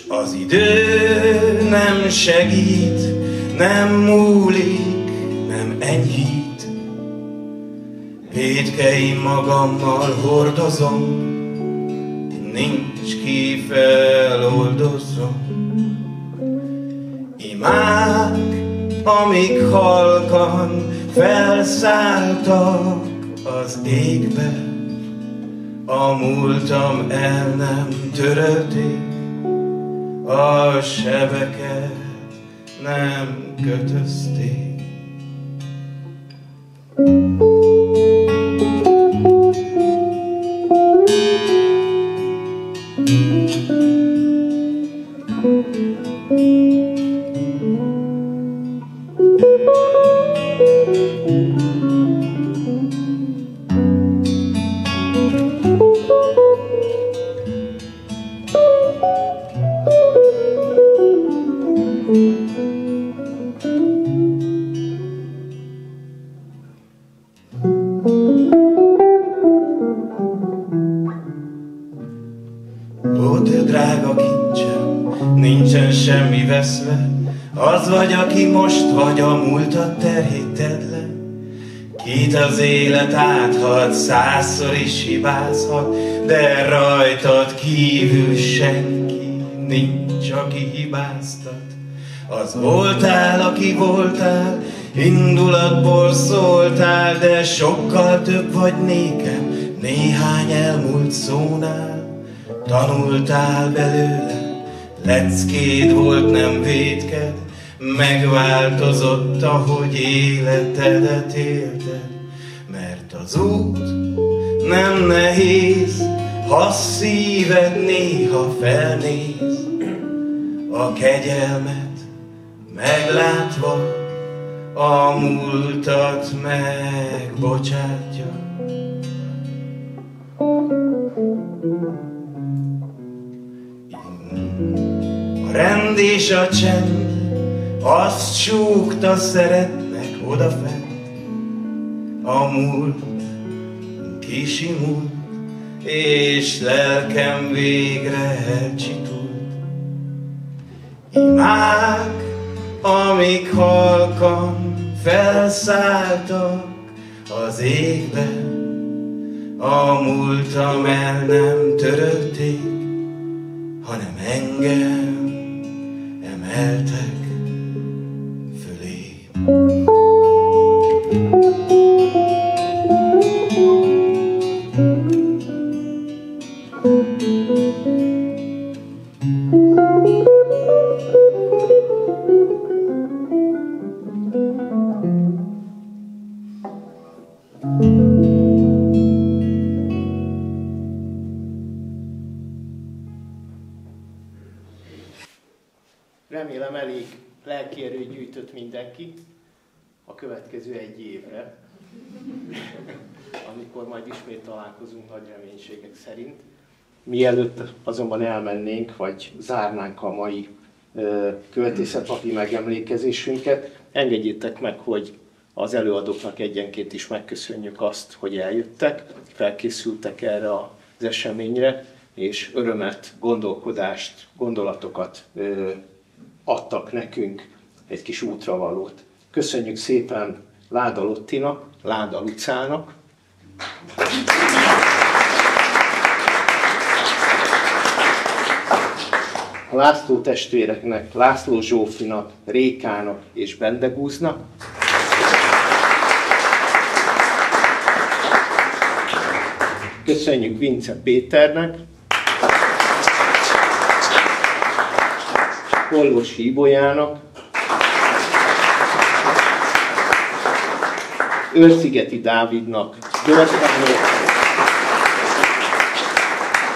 Speaker 17: az idő nem segít, nem múlik, nem enyhít. Vétkeim magammal hordozom, nincs ki feloldozzom. Imák, amik halkan felszálltak az égbe, a múltam el nem törölték, a sebeket nem kötözték. Ó, te drága kincsem, nincsen semmi veszve, az vagy, aki most vagy, a múltat terhét tedd le. Kit az élet áthat, 100-szor is hibázhat, de rajtad kívül senki nincs, aki hibáztat. Az voltál, aki voltál, indulatból szóltál, de sokkal több vagy nékem, néhány elmúlt szónál. Tanultál belőle, leckéd volt, nem vétked, megváltozott, ahogy életedet élted. Mert az út nem nehéz, ha szíved néha felnéz, a kegyelmet meglátva, a múltat megbocsátja. A rend és a csend azt súgta, szeretnek odafent. A múlt kisimult, és lelkem végre elcsitult. Imák, amik halkan felszálltak az égbe, a múltam el nem törölték, hanem engem emeltek fölé.
Speaker 1: Remélem elég lelkierőt gyűjtött mindenki a következő egy évre, amikor majd ismét találkozunk nagy reménységek szerint. Mielőtt azonban elmennénk, vagy zárnánk a mai költészetnapi megemlékezésünket, engedjétek meg, hogy az előadóknak egyenként is megköszönjük azt, hogy eljöttek, felkészültek erre az eseményre, és örömet, gondolkodást, gondolatokat adtak nekünk, egy kis útravalót. Köszönjük szépen Láda Lottinak, Láda Lucának, a László testvéreknek, László Zsófinak, Rékának és Bendegúznak, köszönjük Vince Péternek, Kollosi Ibolyának, Őrszigeti Dávidnak,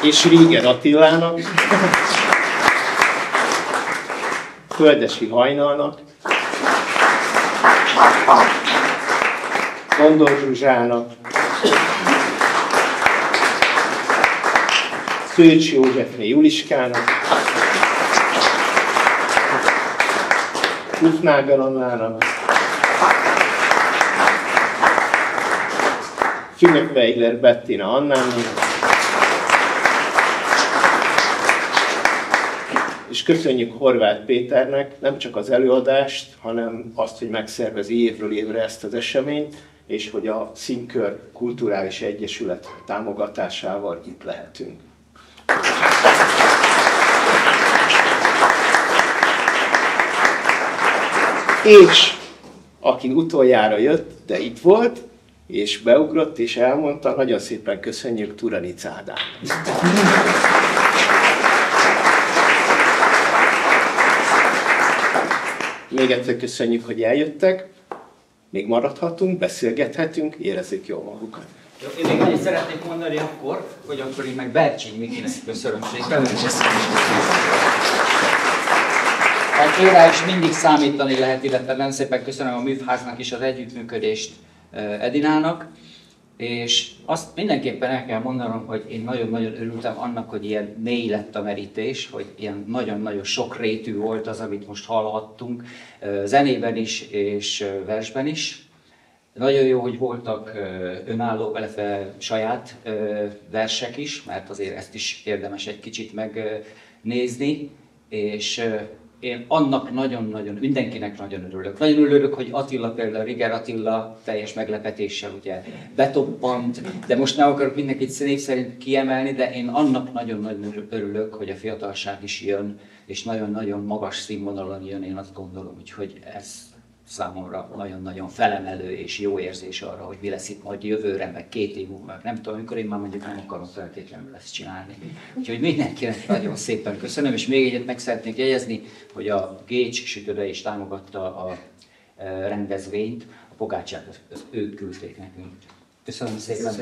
Speaker 1: és Ríger Attilának, Földesi Hajnalnak, Gondor Zsuzsának, Szőcs Józsefné Juliskának, Kufnáger Annának, Fünökweigler Bettina Annának, és köszönjük Horváth Péternek nem csak az előadást, hanem azt, hogy megszervezi évről évre ezt az eseményt, és hogy a Színkör Kulturális Egyesület támogatásával itt lehetünk. És aki utoljára jött, de itt volt, és beugrott, és elmondta, nagyon szépen köszönjük Turanic Ádám. Még egyszer köszönjük, hogy eljöttek, még maradhatunk, beszélgethetünk, érezzük jól magukat.
Speaker 14: Én még annyit szeretnék mondani akkor, hogy akkor én meg Bercsényi Mikinek köszönöm szépen. Én rá is mindig számítani lehet, illetve nagyon szépen köszönöm a műháznak is az együttműködést Edinának. És azt mindenképpen el kell mondanom, hogy én nagyon-nagyon örültem annak, hogy ilyen mély lett a merítés, hogy ilyen nagyon-nagyon sokrétű volt az, amit most hallhattunk, zenében is és versben is. Nagyon jó, hogy voltak önálló, illetve saját versek is, mert azért ezt is érdemes egy kicsit megnézni, és én annak nagyon-nagyon, mindenkinek nagyon örülök. Nagyon örülök, hogy Attila például, Riger Attila teljes meglepetéssel ugye betoppant, de most nem akarok mindenkit név szerint kiemelni, de én annak nagyon-nagyon örülök, hogy a fiatalság is jön, és nagyon-nagyon magas színvonalon jön, én azt gondolom, úgyhogy ez számomra nagyon-nagyon felemelő és jó érzés arra, hogy mi lesz itt majd jövőre, meg 2 év múlva, nem tudom, amikor én már mondjuk nem akarom feltétlenül ezt csinálni. Úgyhogy mindenkinek nagyon szépen köszönöm, és még egyet meg szeretnék jegyezni, hogy a Gécs sütőre is támogatta a rendezvényt, a pogácsát ők küldték nekünk. Köszönöm szépen.